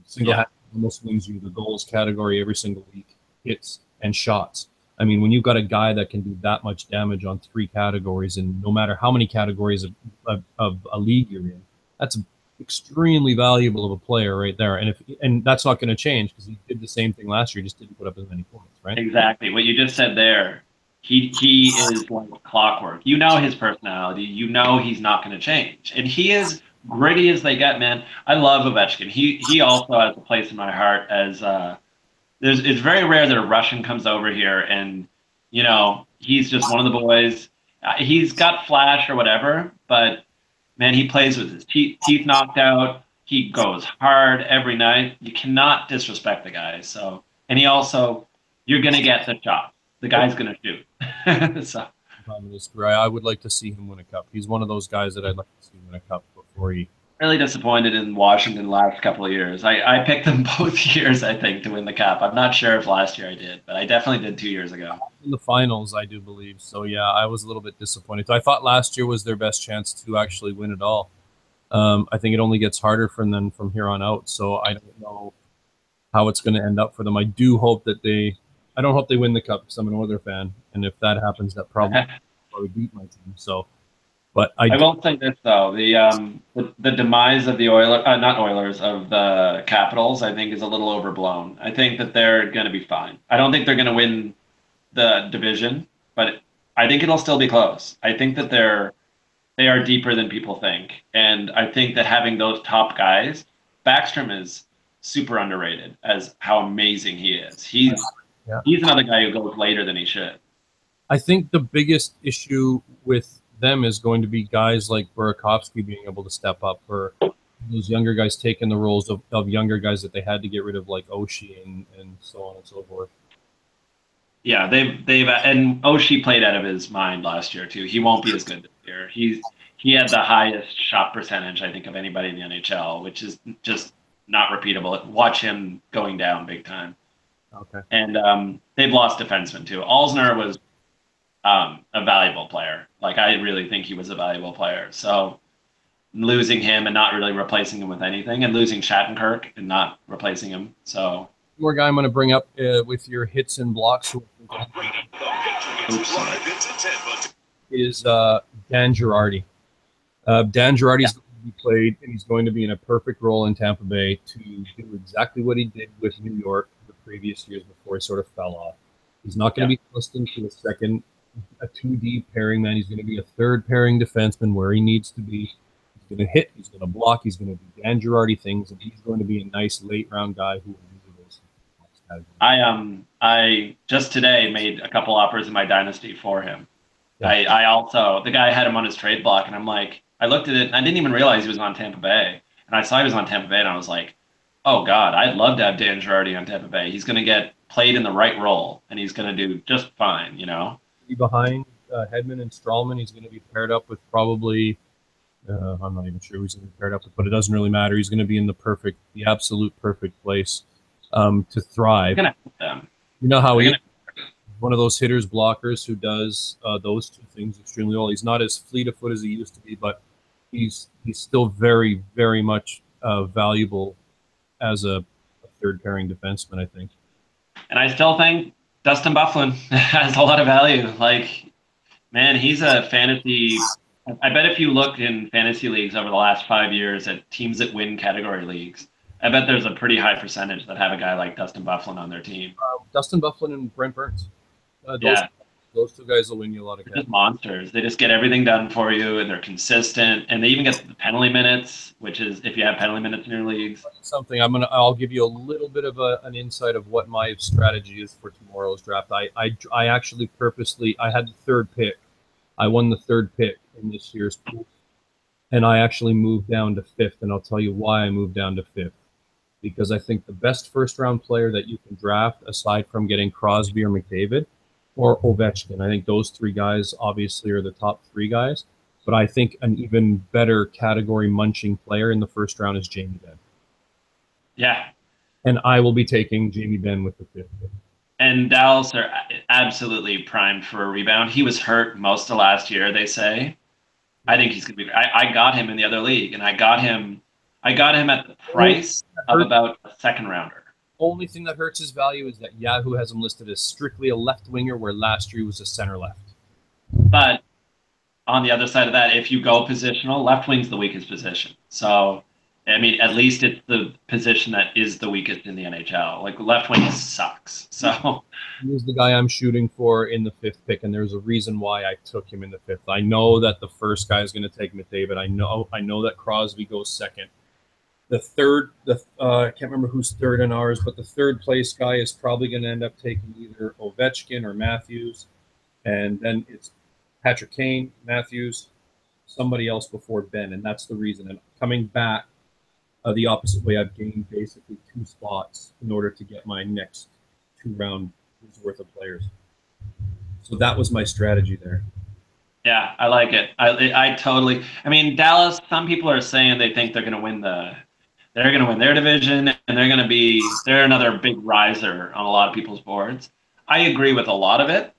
Single-handedly almost wins you the goals category every single week, hits and shots. I mean, when you've got a guy that can do that much damage on 3 categories, and no matter how many categories of a league you're in, that's extremely valuable of a player right there. And that's not going to change because he did the same thing last year. He just didn't put up as many points, right? Exactly. What you just said there, he is like clockwork. You know his personality. You know he's not going to change. And he is gritty as they get, man. I love Ovechkin. He also has a place in my heart as it's very rare that a Russian comes over here and, you know, he's just one of the boys. He's got flash or whatever, but man, he plays with his teeth knocked out. He goes hard every night. You cannot disrespect the guy. So, and he also, you're gonna get the shot. The guy's gonna shoot. So, I would like to see him win a cup. He's one of those guys that I'd like to see win a cup before he. really disappointed in Washington the last couple of years. I picked them both years, I think, to win the cup. I'm not sure if last year I did, but I definitely did 2 years ago. In the finals, I do believe. So, yeah, I was a little bit disappointed. I thought last year was their best chance to actually win it all. I think it only gets harder from them from here on out. So I don't know how it's going to end up for them. I do hope that I don't hope they win the cup because I'm an Oilers fan. And if that happens, that probably beat my team. So, but I will say this though, the demise of the Oilers, of the Capitals, I think is a little overblown. I think that they're going to be fine. I don't think they're going to win the division, but I think it'll still be close. I think that they are deeper than people think, and I think that having those top guys, Backstrom is super underrated as how amazing he is. He's another guy who goes later than he should. I think the biggest issue with them is going to be guys like Burakovsky being able to step up, or those younger guys taking the roles of younger guys that they had to get rid of, like Oshie and so on and so forth. Yeah, they've and Oshie played out of his mind last year too. He won't be as good this year. He had the highest shot percentage, I think, of anybody in the NHL, which is just not repeatable. Watch him going down big time. Okay. And they've lost defensemen too. Alzner was a valuable player. Like, I really think he was a valuable player. So losing him and not really replacing him with anything, and losing Shattenkirk and not replacing him. So more guy I'm going to bring up with your hits and blocks is Dan Girardi. Dan Girardi's going to be played, and he's going to be in a perfect role in Tampa Bay to do exactly what he did with New York the previous years before he sort of fell off. He's not going to be thrust into a 2D pairing man. He's going to be a third pairing defenseman where he needs to be. He's going to hit, he's going to block, he's going to do Dan Girardi things, and he's going to be a nice late round guy who will do those things. I just today made a couple offers in my dynasty for him. Yeah. I also, the guy had him on his trade block, and I'm like, I looked at it and I didn't even realize he was on Tampa Bay. And I saw he was on Tampa Bay, and I was like, oh God, I'd love to have Dan Girardi on Tampa Bay. He's going to get played in the right role, and he's going to do just fine, you know? Behind Hedman and Strawman, he's going to be paired up with probably, I'm not even sure who he's going to be paired up with, but it doesn't really matter. He's going to be in the absolute perfect place to thrive. Gonna hit them. You know how he's one of those hitters, blockers who does those two things extremely well. He's not as fleet of foot as he used to be, but he's still very, very much valuable as a third pairing defenseman, I think. And I still think Dustin Byfuglien has a lot of value. Like, man, he's a fantasy. I bet if you look in fantasy leagues over the last 5 years at teams that win category leagues, I bet there's a pretty high percentage that have a guy like Dustin Byfuglien on their team. Dustin Byfuglien and Brent Burns. Those two guys will win you a lot of games. Just monsters. They just get everything done for you, and they're consistent, and they even get the penalty minutes, which is if you have penalty minutes in your leagues. Something I'll give you a little bit of an insight of what my strategy is for tomorrow's draft. I actually purposely I had the third pick. I won the third pick in this year's pool, and I actually moved down to fifth, and I'll tell you why I moved down to fifth. Because I think the best first-round player that you can draft, aside from getting Crosby or McDavid, or Ovechkin. I think those three guys obviously are the top three guys, but I think an even better category munching player in the first round is Jamie Benn. Yeah. And I will be taking Jamie Benn with the fifth pick. And Dallas are absolutely primed for a rebound. He was hurt most of last year, they say. I think he's going to be. I got him in the other league, and I got him at the price of about a second rounder. Only thing that hurts his value is that Yahoo has him listed as strictly a left winger, where last year he was a center left. But on the other side of that, if you go positional, left wing's the weakest position. So, I mean, at least it's the position that is the weakest in the NHL. Like, left wing sucks. So he's the guy I'm shooting for in the 5th pick, and there's a reason why I took him in the 5th. I know that the first guy is going to take McDavid. I know that Crosby goes second. The third, I can't remember who's third in ours, but the third place guy is probably going to end up taking either Ovechkin or Matthews, and then it's Patrick Kane, Matthews, somebody else before Ben, and that's the reason. And coming back the opposite way, I've gained basically 2 spots in order to get my next 2 rounds worth of players. So that was my strategy there. Yeah, I like it. I totally. I mean, Dallas. Some people are saying they think they're going to win their division, and they're another big riser on a lot of people's boards. I agree with a lot of it.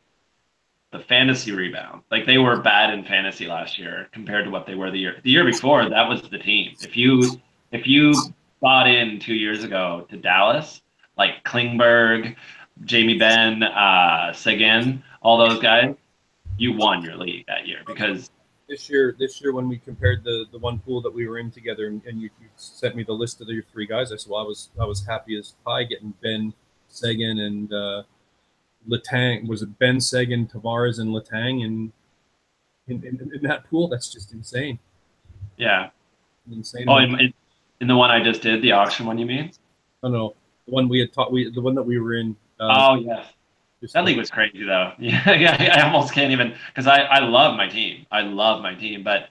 The fantasy rebound, like, they were bad in fantasy last year compared to what they were the year before. That was the team. If you bought in 2 years ago to Dallas, like Klingberg, Jamie Benn, Seguin, all those guys, you won your league that year. Because this year when we compared the one pool that we were in together, and you sent me the list of your 3 guys, I said, well, I was happy as pie getting Ben, Seguin, and Letang. Was it Ben, Seguin, Tavares, and Letang in that pool? That's just insane. Yeah. Insane. Oh, in the one I just did, the auction one, you mean? Oh no, the one we had the one that we were in. Oh yes. That league was crazy, though. Yeah, I almost can't even, because I love my team. I love my team, but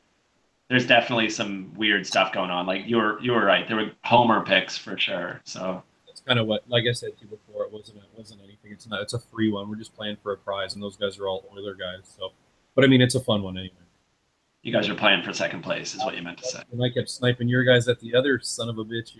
there's definitely some weird stuff going on. Like, you were right. There were homer picks for sure. So that's kind of what, like I said to you before, it wasn't anything. It's a free one. We're just playing for a prize, and those guys are all Oiler guys. So, but I mean, it's a fun one anyway. You guys are playing for second place, is what you meant to say. And I kept sniping your guys at the other son of a bitch.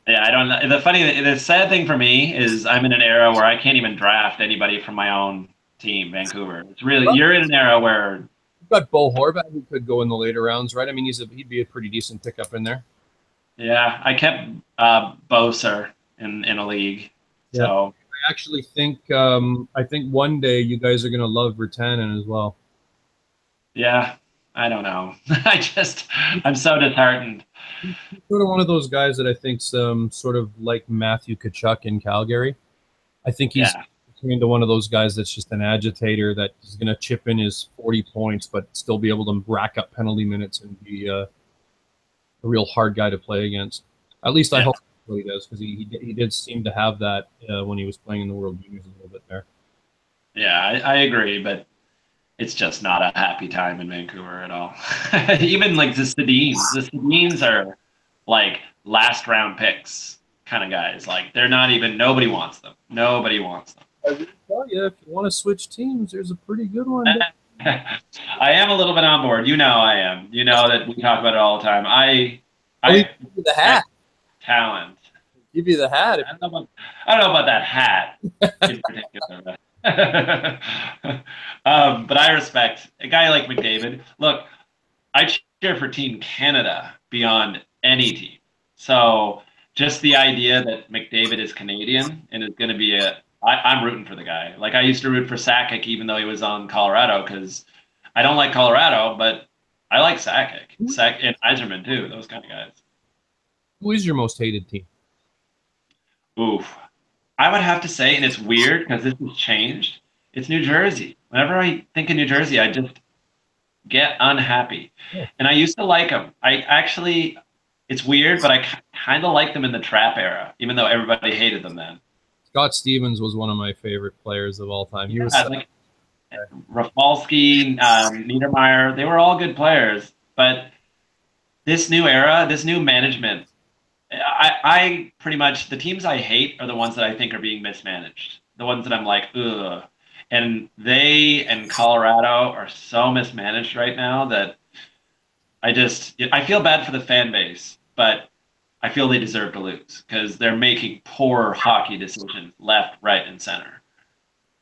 Yeah, I don't know. The sad thing for me is I'm in an era where I can't even draft anybody from my own team, Vancouver. It's really, you're in an era where you've got Bo Horvat, who could go in the later rounds, right? I mean, he'd be a pretty decent pickup in there. Yeah, I kept Boser in a league. Yeah. So I actually think one day you guys are gonna love Virtanen as well. Yeah, I don't know. I'm so disheartened. He's sort of one of those guys that I think's sort of like Matthew Tkachuk in Calgary. I think he's into one of those guys that's just an agitator that is going to chip in his 40 points, but still be able to rack up penalty minutes and be a real hard guy to play against. At least I hope he does, because he did seem to have that when he was playing in the World Juniors a little bit there. Yeah, I agree, but it's just not a happy time in Vancouver at all. Even like the Sedins. The Sedins are like last round picks kind of guys. Like, they're not even, nobody wants them. Nobody wants them. I will tell you, if you want to switch teams, there's a pretty good one. I am a little bit on board. You know I am. You know that we talk about it all the time. I give you the hat. Talent. Give you the hat. I don't know about that hat in particular. But I respect a guy like McDavid. Look, I cheer for Team Canada beyond any team. So just the idea that McDavid is Canadian and is going to be I'm rooting for the guy. Like, I used to root for Sakic even though he was on Colorado, because I don't like Colorado, but I like Sakic. And Yzerman too, those kind of guys. Who is your most hated team? Oof. I would have to say, and it's weird because this has changed, it's New Jersey. Whenever I think of New Jersey, I just get unhappy. Yeah. And I used to like them. It's weird, but I kind of liked them in the Trap era, even though everybody hated them then. Scott Stevens was one of my favorite players of all time. He was like Rafalski, Niedermeyer. They were all good players, but this new era, this new management, I pretty much, the teams I hate are the ones that I think are being mismanaged. The ones that I'm like, ugh. And they and Colorado are so mismanaged right now that I feel bad for the fan base, but I feel they deserve to lose because they're making poor hockey decisions left, right, and center.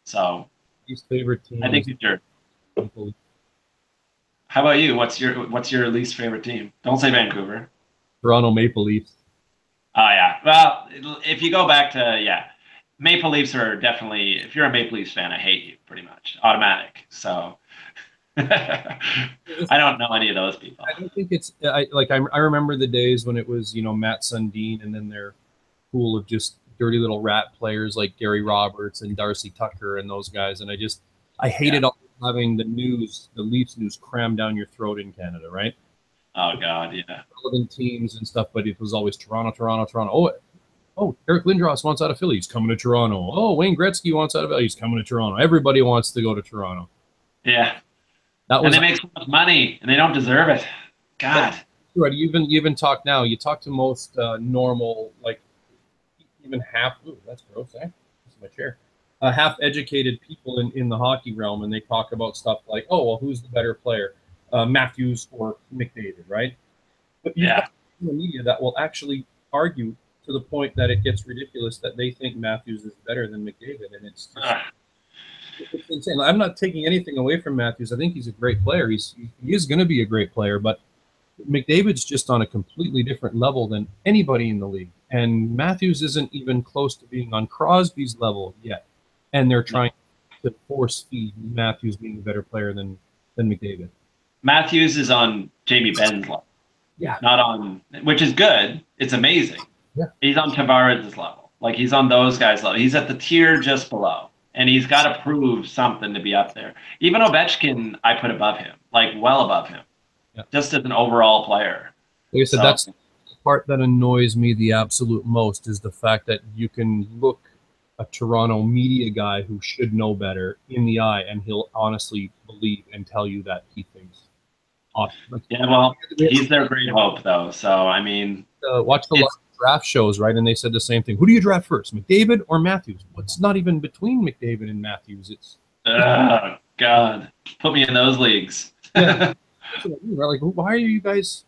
So His favorite team. I think it's your. Maple. How about you? What's your least favorite team? Don't say Vancouver. Toronto Maple Leafs. Oh yeah. Well, if you go back to Maple Leafs are definitely. If you're a Maple Leafs fan, I hate you pretty much automatic. So I don't know any of those people. I don't think it's I remember the days when it was Matt Sundin and then their pool of just dirty little rat players like Gary Roberts and Darcy Tucker and those guys, and I hated all having the Leafs news crammed down your throat in Canada, right? Oh God, yeah. Relevant teams and stuff, but it was always Toronto, Toronto, Toronto. Oh, Eric Lindros wants out of Philly. He's coming to Toronto. Oh, Wayne Gretzky wants out of Philly. He's coming to Toronto. Everybody wants to go to Toronto. Yeah. That was, and they make so much money, and they don't deserve it. God. Right. You even talk now. You talk to most normal, like even half. Ooh, that's gross. Eh? This is my chair. Half-educated people in the hockey realm, and they talk about stuff like, oh, well, who's the better player, Matthews or McDavid, right? But you've got the media that will actually argue to the point that it gets ridiculous that they think Matthews is better than McDavid, and it's insane. I'm not taking anything away from Matthews. I think he's a great player. He is going to be a great player, but McDavid's just on a completely different level than anybody in the league, and Matthews isn't even close to being on Crosby's level yet. And they're trying to force feed Matthews being a better player than McDavid. Matthews is on Jamie Benn's level. Yeah. Not on, which is good. It's amazing. Yeah. He's on Tavares' level. Like, he's on those guys' level. He's at the tier just below. And he's got to prove something to be up there. Even Ovechkin, I put above him. Like, well above him. Yeah. Just as an overall player. Like I said, that's the part that annoys me the absolute most is the fact that you can look a Toronto media guy who should know better in the eye, and he'll honestly believe and tell you that he thinks. Awesome. Yeah, well, he's their great hope, though. So, I mean, watch the draft shows, right? And they said the same thing. Who do you draft first, McDavid or Matthews? Well, it's not even between McDavid and Matthews. It's God, put me in those leagues. Yeah. Like, why are you guys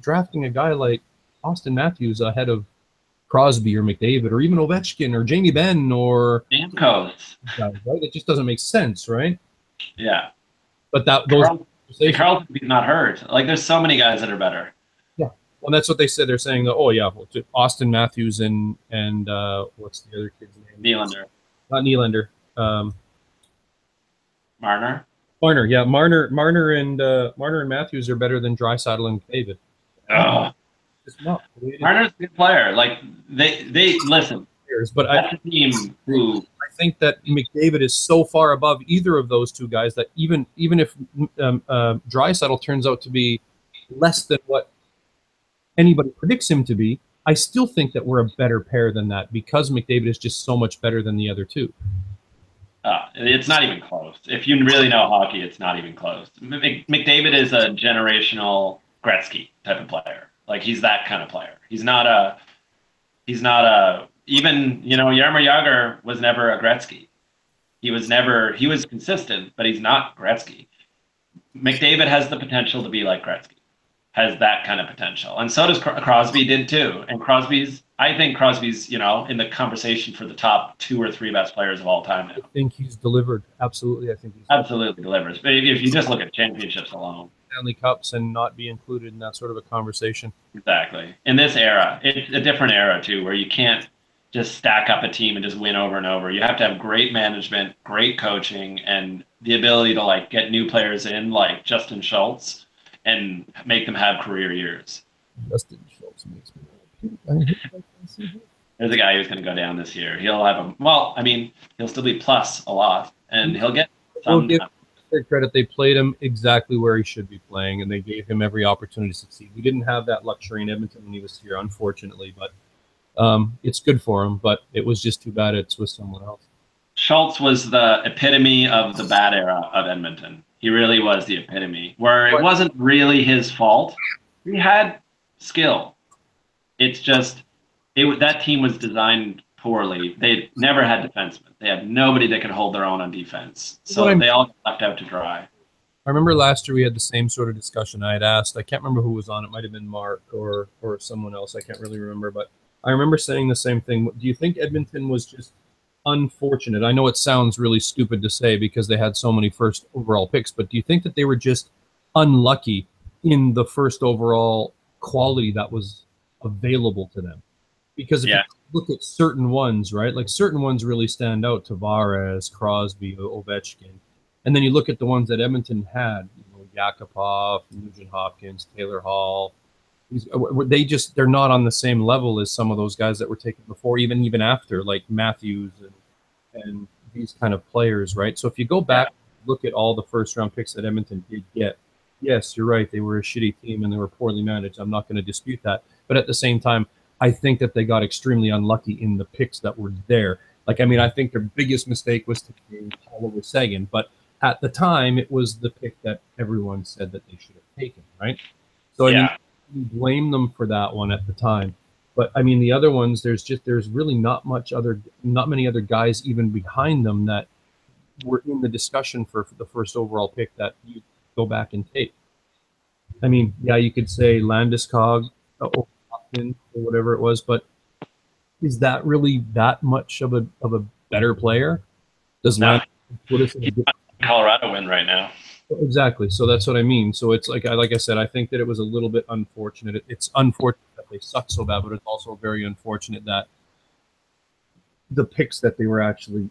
drafting a guy like Austin Matthews ahead of Crosby or McDavid or even Ovechkin or Jamie Benn or Stamkos? Right? It just doesn't make sense, right? Yeah. But Carlton's not hurt. Like, there's so many guys that are better. Yeah. Well, that's what they said. They're saying that. Oh yeah, well, Austin Matthews and what's the other kid's name? Nylander. Not Nylander. Marner. Marner. Yeah, Marner and Matthews are better than Draisaitl and David. It's not. Marner's a good player. Like, they listen. But that's a team who I think that McDavid is so far above either of those two guys that even if Draisaitl turns out to be less than what anybody predicts him to be, I still think that we're a better pair than that because McDavid is just so much better than the other two. It's not even close. If you really know hockey, it's not even close. McDavid is a generational Gretzky type of player. Like, he's that kind of player. He's not a even, Jaromir Jagr was never a Gretzky. He was consistent, but he's not Gretzky. McDavid has the potential to be like Gretzky, has that kind of potential. And so does Crosby did too. And I think Crosby's, in the conversation for the top 2 or 3 best players of all time now. I think he's delivered. Absolutely. I think he's absolutely delivers. But if you just look at championships alone. Stanley Cups and not be included in that sort of a conversation. Exactly. In this era, it's a different era too, where you can't just stack up a team and just win over and over. You have to have great management, great coaching, and the ability to get new players in, like Justin Schultz, and make them have career years. Justin Schultz makes me. There's a guy who's going to go down this year. He'll have he'll still be plus a lot, and he'll get some. We'll give their credit. They played him exactly where he should be playing, and they gave him every opportunity to succeed. We didn't have that luxury in Edmonton when he was here, unfortunately, but it's good for him. But it was just too bad it's with someone else. Schultz was the epitome of the bad era of Edmonton. He really was the epitome, where it wasn't really his fault. He had skill. It's just that team was designed poorly. They never had defensemen. They had nobody that could hold their own on defense. So they all got left out to dry. I remember last year we had the same sort of discussion. I had asked, I can't remember who was on. It might have been Mark or someone else. I can't really remember. But I remember saying the same thing. Do you think Edmonton was just unfortunate? I know it sounds really stupid to say because they had so many first overall picks, but do you think that they were just unlucky in the first overall quality that was available to them? Because if you Yeah. look at certain ones, right, like certain ones really stand out: Tavares, Crosby, Ovechkin, and then you look at the ones that Edmonton had, Yakupov, Nugent Hopkins, Taylor Hall. They're not on the same level as some of those guys that were taken before, even after, like Matthews and these kind of players, right? So if you go back, look at all the first round picks that Edmonton did get, yes, you're right, they were a shitty team and they were poorly managed. I'm not going to dispute that, but at the same time, I think that they got extremely unlucky in the picks that were there. Like, I mean, I think their biggest mistake was taking Oliver Seguin, but at the time, it was the pick that everyone said that they should have taken, right? So, I mean, you blame them for that one at the time. But I mean, the other ones, there's really not many other guys even behind them that were in the discussion for the first overall pick that you go back and take. I mean, yeah, you could say Landeskog or whatever it was, but is that really that much of a better player? Does Landeskog put us in a good Colorado win right now? Exactly. So that's what I mean. So it's like I said, I think that it was a little bit unfortunate. It's unfortunate that they suck so bad, but it's also very unfortunate that the picks that they were actually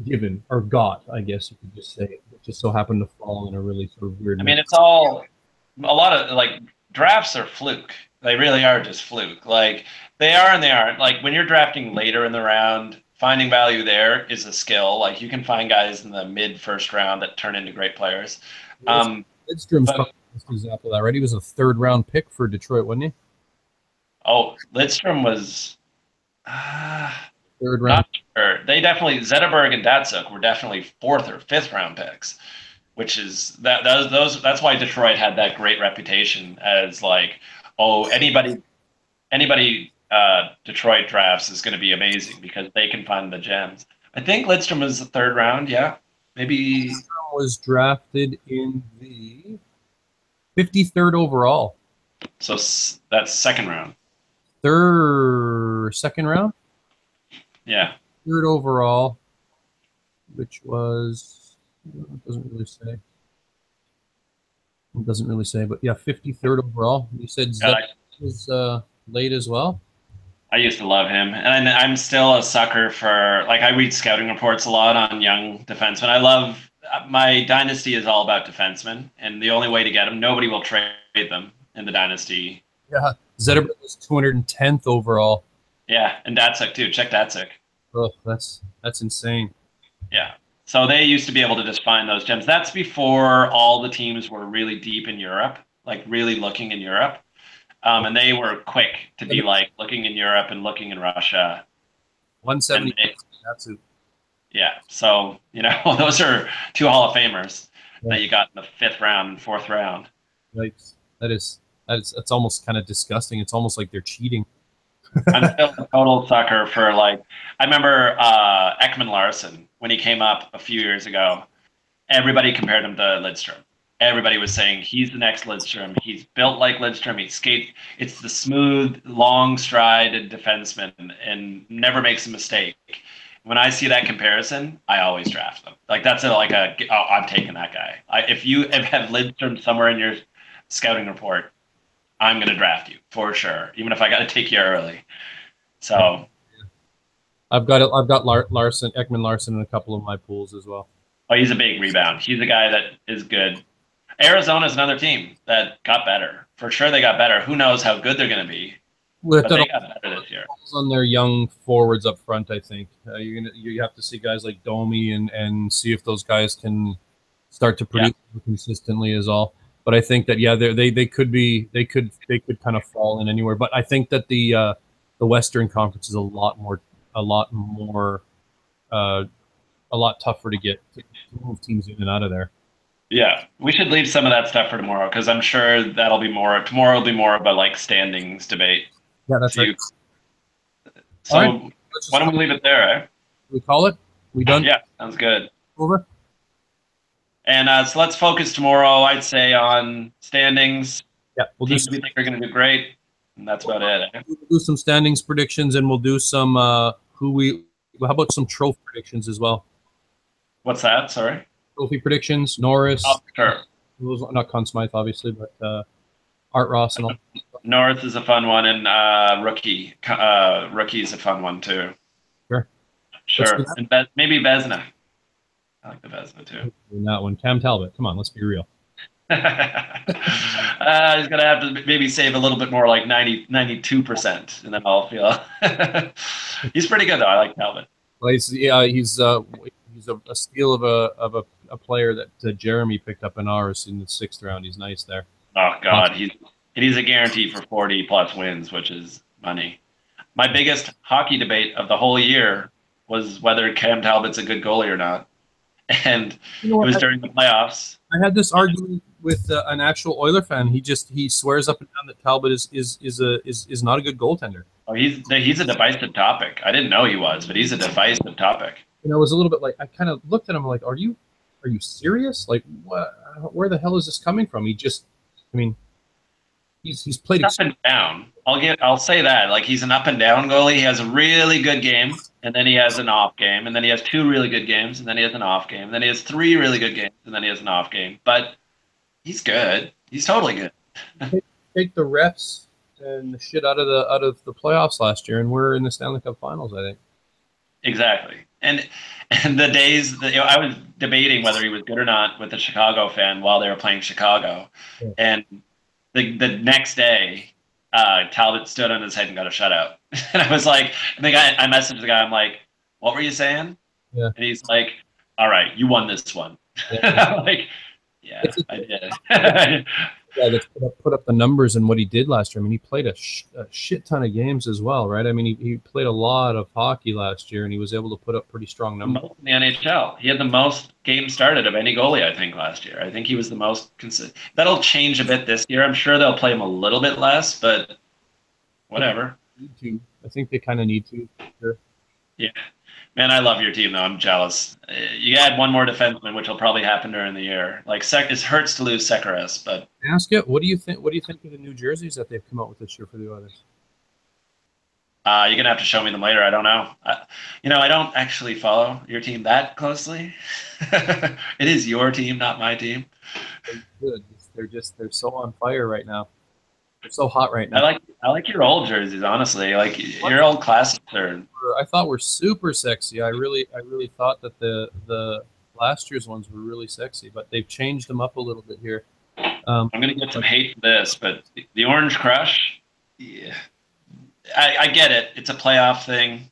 given or got, I guess you could just say, it just so happened to fall in a really sort of weird. I mean, it's all a lot of like drafts are fluke. They really are just fluke. Like they are and they aren't. Like when you're drafting later in the round, finding value there is a skill. Like you can find guys in the mid first round that turn into great players. Lidstrom's probably the best example of that, right? He was a third round pick for Detroit, wasn't he? Oh, Lidstrom was third round. Not sure. They definitely Zetterberg and Datsuk were definitely fourth or fifth round picks, which is that's why Detroit had that great reputation as like, oh, anybody Detroit drafts is going to be amazing because they can find the gems. I think Lidstrom was the third round. Yeah, maybe was drafted in the 53rd overall. So that's second round. Second round? Yeah. Third overall, which was, it doesn't really say. It doesn't really say, but yeah, 53rd overall. You said Zet was late as well? I used to love him, and I'm still a sucker for, like, I read scouting reports a lot on young defensemen. I love, my dynasty is all about defensemen, and the only way to get them, nobody will trade them in the dynasty. Yeah, Zetterberg was 210th overall. Yeah, and Datsuk too. Check Datsuk. Oh, that's insane. Yeah. So they used to be able to just find those gems. That's before all the teams were really deep in Europe, like really looking in Europe. And they were quick to be like looking in Europe and looking in Russia. 170. That's it. Yeah. So, you know, those are two Hall of Famers that you got in the fifth round and fourth round. Yikes. That's almost kind of disgusting. It's almost like they're cheating. I'm still a total sucker for, like, I remember Ekman Larson when he came up a few years ago. Everybody compared him to Lidstrom. Everybody was saying he's the next Lidstrom. He's built like Lidstrom. He skates. It's the smooth, long strided defenseman and never makes a mistake. When I see that comparison, I always draft them. Like that's I'm taking that guy. If you have Lidstrom somewhere in your scouting report, I'm going to draft you for sure, even if I got to take you early. So I've got Larson, Ekman Larson in a couple of my pools as well. Oh, he's a big rebound. He's a guy that is good. Arizona's another team that got better. For sure they got better. Who knows how good they're going to be. But they got better this year. On their young forwards up front, I think. You have to see guys like Domi and see if those guys can start to produce consistently is all. But I think that they could kind of fall in anywhere. But I think that the Western Conference is a lot tougher to move teams in and out of there. Yeah, we should leave some of that stuff for tomorrow because I'm sure that'll be more. Tomorrow will be more of a like standings debate. Yeah, that's right. So right, why don't we leave it there? Eh? We call it. We done? Yeah, sounds good. Over. And so let's focus tomorrow, I'd say, on standings. Yeah, we'll do we think are going to do great, and that's about it. Eh? We'll do some standings predictions, and we'll do some who How about some trophy predictions as well? What's that? Sorry. Trophy predictions. Norris. Oh, sure. Not Conn Smythe, obviously, but Art Ross and all. North is a fun one, and rookie. Rookie's a fun one too. Sure. Sure. And maybe Vezina. I like the Vezina too. In that one, Cam Talbot. Come on, let's be real. He's gonna have to maybe save a little bit more, like 92%, and then I'll feel. He's pretty good though. I like Talbot. Well, he's a steal of a player that Jeremy picked up in ours in the 6th round. He's nice there. Oh God, he's a guarantee for 40+ wins, which is money. My biggest hockey debate of the whole year was whether Cam Talbot's a good goalie or not, and it was during the playoffs. I had this argument with an actual Oiler fan. He swears up and down that Talbot is not a good goaltender. Oh, he's a divisive topic. I didn't know he was, but he's a divisive topic. And I was a little bit like, I kind of looked at him like, are you serious? Like, where the hell is this coming from? He's played up and down. I'll say that. Like, he's an up and down goalie. He has a really good game, and then he has an off game, and then he has 2 really good games, and then he has an off game, and then he has 3 really good games, and then he has an off game. But he's good. He's totally good. Take the refs and the shit out of the playoffs last year, and we're in the Stanley Cup Finals, I think. Exactly. And the days that, I was debating whether he was good or not with a Chicago fan while they were playing Chicago, yeah. And the next day, Talbot stood on his head and got a shutout. And I was like, I messaged the guy. I'm like, what were you saying? Yeah. And he's like, all right, you won this one. Yeah. I'm like, yeah, I did. Yeah, let's put up the numbers and what he did last year. I mean, he played a shit ton of games as well, right? I mean, he played a lot of hockey last year, and he was able to put up pretty strong numbers. In the NHL. He had the most games started of any goalie, I think, last year. I think he was the most consistent. That'll change a bit this year. I'm sure they'll play him a little bit less, but whatever. I think they kind of need to. Sure. Yeah. Man, I love your team, though. I'm jealous. You add one more defenseman, which will probably happen during the year. Like, it hurts to lose Sekaras, but ask it. What do you think? What do you think of the new jerseys that they've come out with this year for the Oilers? You're gonna have to show me them later. I don't know. I don't actually follow your team that closely. It is your team, not my team. They're good. They're so on fire right now. They're so hot right now. I like your old jerseys, honestly. Like your old classics are. I thought were super sexy. I really thought that the last year's ones were really sexy, but they've changed them up a little bit here. I'm gonna get some hate for this, but the Orange Crush, yeah, I get it. It's a playoff thing.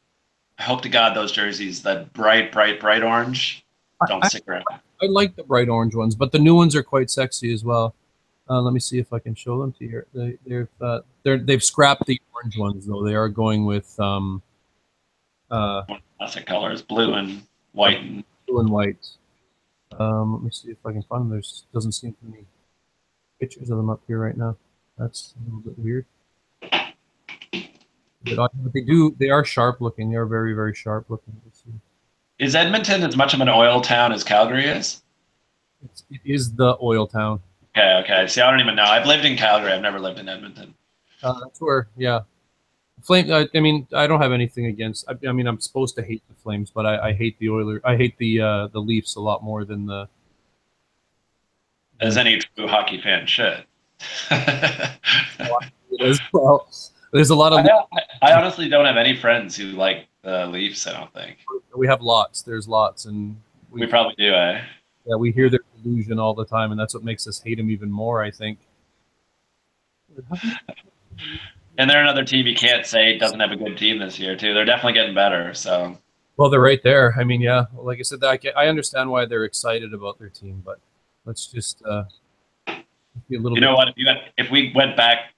I hope to God those jerseys, that bright orange, don't stick around. I like the bright orange ones, but the new ones are quite sexy as well. Let me see if I can show them to you. They've scrapped the orange ones though. They are going with classic colors, blue and white. Blue and white. Let me see if I can find them. There doesn't seem to be any pictures of them up here right now. That's a little bit weird. But they are sharp looking. They are very, very sharp looking. Is Edmonton as much of an oil town as Calgary is? It is the oil town. Okay. See, I don't even know. I've lived in Calgary. I've never lived in Edmonton. That's where, yeah. Flame. I mean, I don't have anything against. I mean, I'm supposed to hate the Flames, but I hate the Oilers. I hate the Leafs a lot more than the. As any true hockey fan should. Well, there's a lot of. I honestly don't have any friends who like the Leafs. I don't think. We have lots. There's lots, and we probably do. Yeah, we hear their delusion all the time, and that's what makes us hate them even more, I think. And they're another team you can't say doesn't have a good team this year, too. They're definitely getting better. So. Well, they're right there. I mean, yeah, like I said, I understand why they're excited about their team, but let's just be a little. You know what? If we went back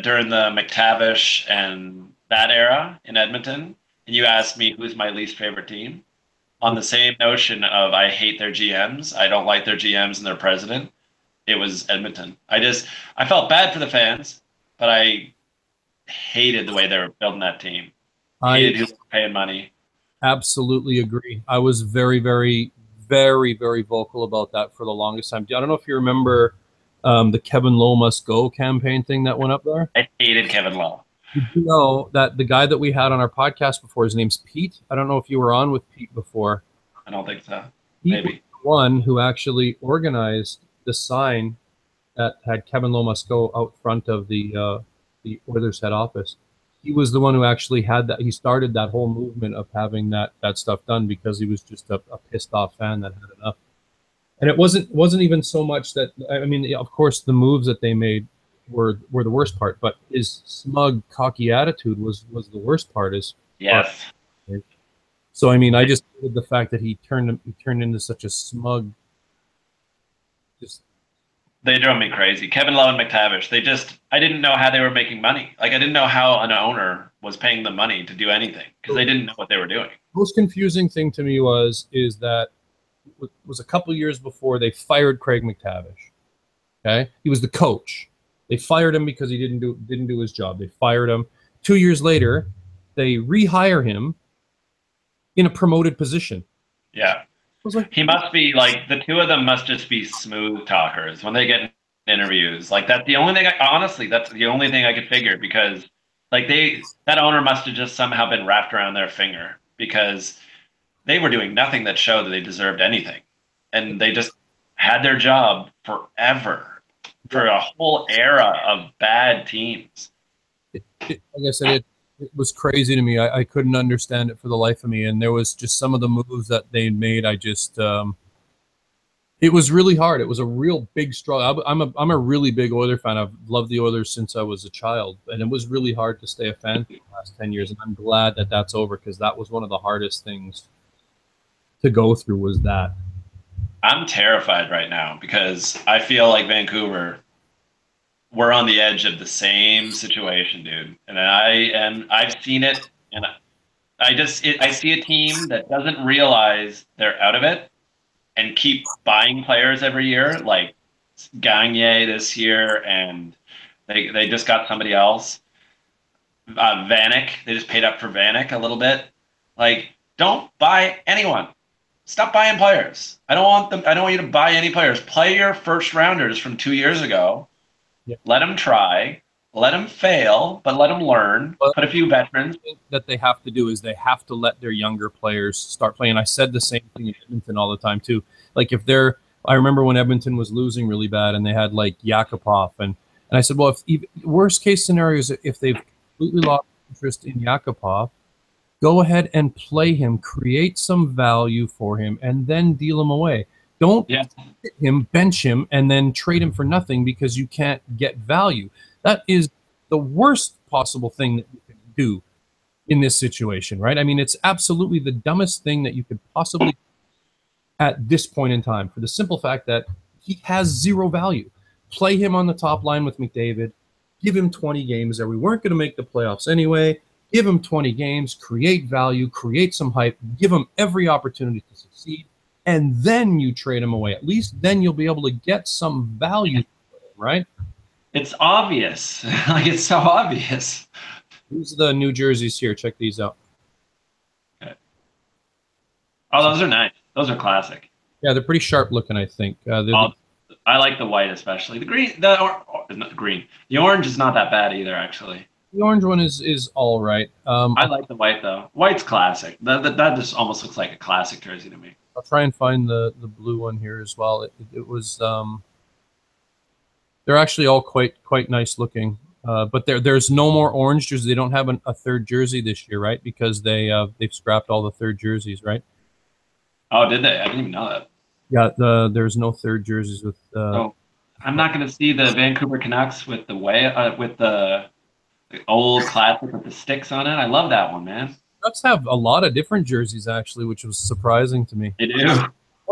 during the McTavish and that era in Edmonton, and you asked me who's my least favorite team, on the same notion of I hate their GMs, I don't like their GMs and their president, it was Edmonton. I felt bad for the fans, but I hated the way they were building that team. I hated who was paying money. Absolutely agree. I was very, very, very, very vocal about that for the longest time. I don't know if you remember the Kevin Lowe Must Go campaign thing that went up there. I hated Kevin Lowe. Did you know that the guy that we had on our podcast before, his name's Pete? I don't know if you were on with Pete before. I don't think so. Pete was Maybe. the one who actually organized the sign that had Kevin Lomasco out front of the Oilers head office. He was the one who actually had that. He started that whole movement of having that stuff done because he was just a pissed off fan that had enough. And it wasn't even so much that, I mean, of course the moves that they made were the worst part, but his smug, cocky attitude was the worst part. Yes. So I mean, I just hated the fact that he turned into such a smug, just They drove me crazy. Kevin Lowe and McTavish, I didn't know how they were making money. Like, I didn't know how an owner was paying them money to do anything because they didn't know what they were doing. most confusing thing to me is that it was a couple years before they fired Craig McTavish. Okay, he was the coach. They fired him because he didn't do his job. They fired him. 2 years later, they rehire him in a promoted position. Yeah. Like, He must be like, the two of them must just be smooth talkers when they get in interviews. Like, that's the only thing honestly, that's the only thing I could figure, because like that owner must have just somehow been wrapped around their finger, because they were doing nothing that showed that they deserved anything. And they just had their job forever for a whole era of bad teams. like I said, it was crazy to me. I couldn't understand it for the life of me. And there was just some of the moves that they made. I just, it was really hard. It was a real big struggle. I'm a really big Oiler fan. I've loved the Oilers since I was a child, and it was really hard to stay a fan for the last 10 years. And I'm glad that that's over, because that was one of the hardest things to go through, was that. I'm terrified right now because I feel like Vancouver, we're on the edge of the same situation, dude. And I've seen it, and I see a team that doesn't realize they're out of it and keep buying players every year, like Gagne this year, and they just got somebody else. Vanek, they just paid up for Vanek a little bit. Like, don't buy anyone. Stop buying players. I don't want you to buy any players. Play your first rounders from 2 years ago. Yeah. Let them try. Let them fail, but let them learn. Put a few veterans. That they have to do is they have to let their younger players start playing. I said the same thing in Edmonton all the time too. Like, I remember when Edmonton was losing really bad and they had like Yakupov, and I said, well, if worst case scenario is if they've completely lost interest in Yakupov, go ahead and play him, create some value for him, and then deal him away. Don't hit him, bench him, and then trade him for nothing because you can't get value. That is the worst possible thing that you can do in this situation, right? I mean, it's absolutely the dumbest thing that you could possibly do at this point in time, for the simple fact that he has zero value. Play him on the top line with McDavid. Give him 20 games there. We weren't going to make the playoffs anyway. Give him 20 games, create value, create some hype, give him every opportunity to succeed, and then you trade him away. At least then you'll be able to get some value, right? It's obvious. Like, it's so obvious. These are the new jerseys here. Check these out. Okay. Oh, those are nice. Those are classic. Yeah, they're pretty sharp looking, I think. I like the white especially. The green, not the green. The orange is not that bad either, actually. The orange one is all right. I like the white though. White's classic. That just almost looks like a classic jersey to me. I'll try and find the blue one here as well. It was they're actually all quite nice looking. But there's no more orange jerseys. They don't have a third jersey this year, right? Because they've scrapped all the third jerseys, right? Oh, did they? I didn't even know that. Yeah, there's no third jerseys with. Oh, I'm not going to see the Vancouver Canucks with the old classic with the sticks on it. I love that one, man. Canucks have a lot of different jerseys actually, which was surprising to me. They do.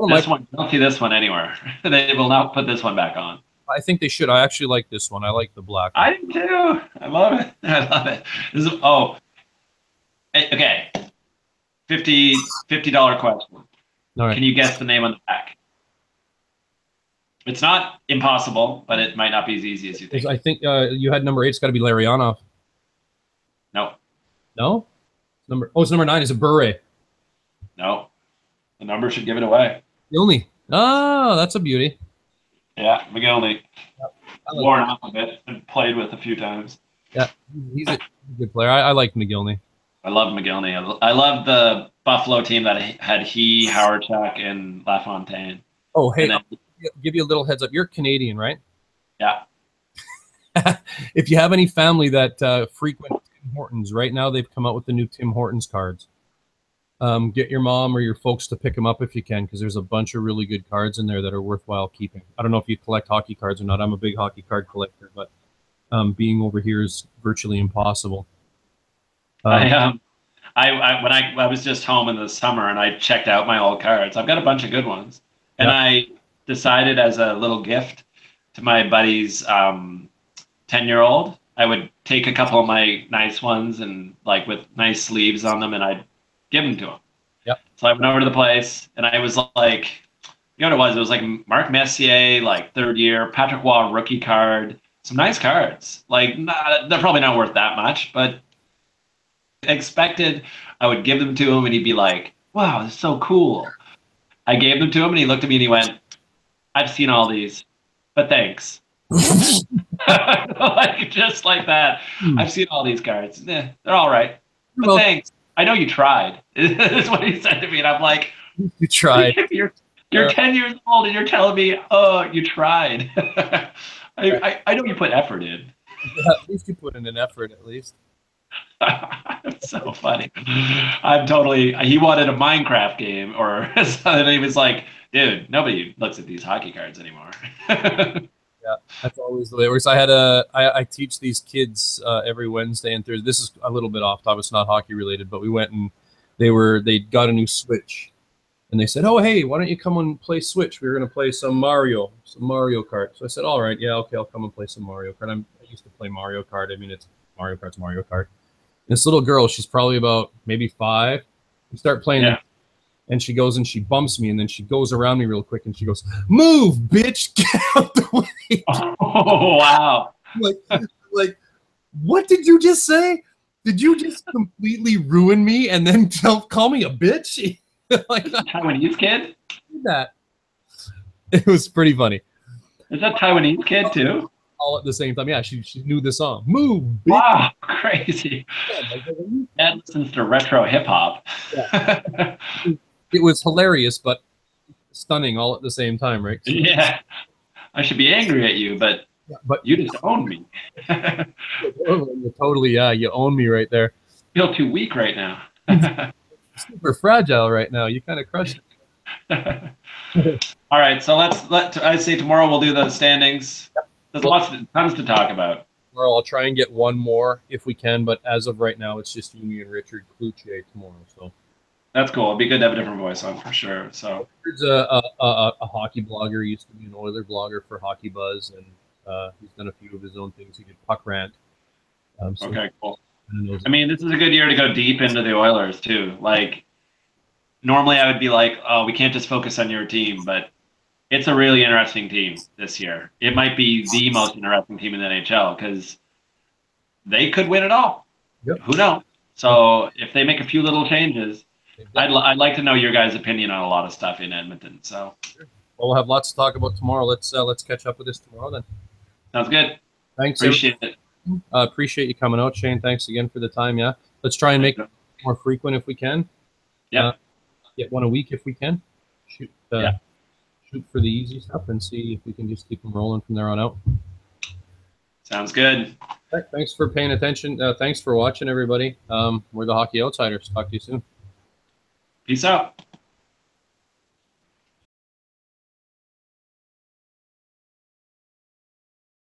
This one, don't see this one anywhere. They will not put this one back on. I think they should. I actually like this one. I like the black one. I do too. I love it. I love it. Okay. $50 question. All right. Can you guess the name on the back? It's not impossible, but it might not be as easy as you think. I think you had number 8. It's got to be Larionov. No. No? It's number 9. Is it Bure? No. The number should give it away. Gilney. Oh, that's a beauty. Yeah, McGillney. Yep. Worn off a bit and played with a few times. Yeah, he's a good player. I like McGillney. I love McGillney. I love the Buffalo team that had he, Howard Chuck, and LaFontaine. Oh, hey, And then, I'll give you a little heads up. You're Canadian, right? yeah. If you have any family that frequent Tim Hortons, right now they've come out with the new Tim Hortons cards. Get your mom or your folks to pick them up if you can, because there's a bunch of really good cards in there that are worthwhile keeping. I don't know if you collect hockey cards or not. I'm a big hockey card collector, but being over here is virtually impossible. I when I was just home in the summer and I checked out my old cards. I've got a bunch of good ones, and Yeah. I decided as a little gift to my buddy's 10-year-old, I would take a couple of my nice ones and like with nice sleeves on them, and I'd give them to him. Yep. So I went over to the place, and I was like, you know what it was? It was like Mark Messier, like third year, Patrick Waugh rookie card, some nice cards. Like they're probably not worth that much, but expected I would give them to him, and he'd be like, "Wow, this is so cool." I gave them to him, and he looked at me and he went, "I've seen all these, but thanks." Like just like that. I've seen all these cards. They're all right, but thanks. I know you tried. Is what he said to me, and I'm like, "You tried. You're 10 years old, and you're telling me, oh, you tried." I know you put effort in. Yeah, at least you put in an effort, at least. It's so funny. I'm totally. He wanted a Minecraft game, or and he was like, "Dude, nobody looks at these hockey cards anymore." Yeah, that's always the way it works. I teach these kids every Wednesday and Thursday. This is a little bit off topic. It's not hockey related, but we went and they got a new Switch, and they said, "Oh, hey, why don't you come and play Switch? We were going to play some Mario Kart." So I said, "All right, yeah, okay, I'll come and play some Mario Kart." I used to play Mario Kart. I mean, it's Mario Kart's Mario Kart. This little girl, she's probably about maybe 5. We start playing. Yeah. And she goes and she bumps me, and then she goes around me real quick, and she goes, "Move, bitch, get out the way." Oh, wow. Like, what did you just say? Did you just completely ruin me and then call me a bitch? Like Taiwanese kid? That. It was pretty funny. Is that Taiwanese kid too? All at the same time. Yeah, she knew the song. Move, bitch. Wow, crazy. Dad listens to retro hip hop. Yeah. It was hilarious, but stunning all at the same time, right? So, yeah. I should be angry at you, but you just own me. Totally, yeah. You own me right there. I feel too weak right now. Super fragile right now. You kind of crushed it. All right, so I say tomorrow we'll do the standings. There's tons to talk about. Tomorrow I'll try and get one more if we can, but as of right now, it's just you, me, and Richard Cloutier tomorrow. So that's cool. It'd be good to have a different voice on for sure. So Richard's a hockey blogger. He used to be an Oiler blogger for Hockey Buzz, and he's done a few of his own things. He did Puck Rant. Okay, cool. I mean, this is a good year to go deep into the Oilers too. Like, normally I would be like, "Oh, we can't just focus on your team," but it's a really interesting team this year. It might be the most interesting team in the NHL because they could win it all. Yep. Who knows? So if they make a few little changes, I'd like to know your guys' opinion on a lot of stuff in Edmonton. So, well, we'll have lots to talk about tomorrow. Let's catch up with this tomorrow then. Sounds good. Thanks. Appreciate it. Appreciate you coming out, Shane. Thanks again for the time. Yeah, let's try and make it more frequent if we can. Yeah. Get one a week if we can. Shoot for the easy stuff and see if we can just keep them rolling from there on out. Sounds good. Right, thanks for paying attention. Thanks for watching, everybody. We're the Hockey Outsiders. Talk to you soon. Peace out.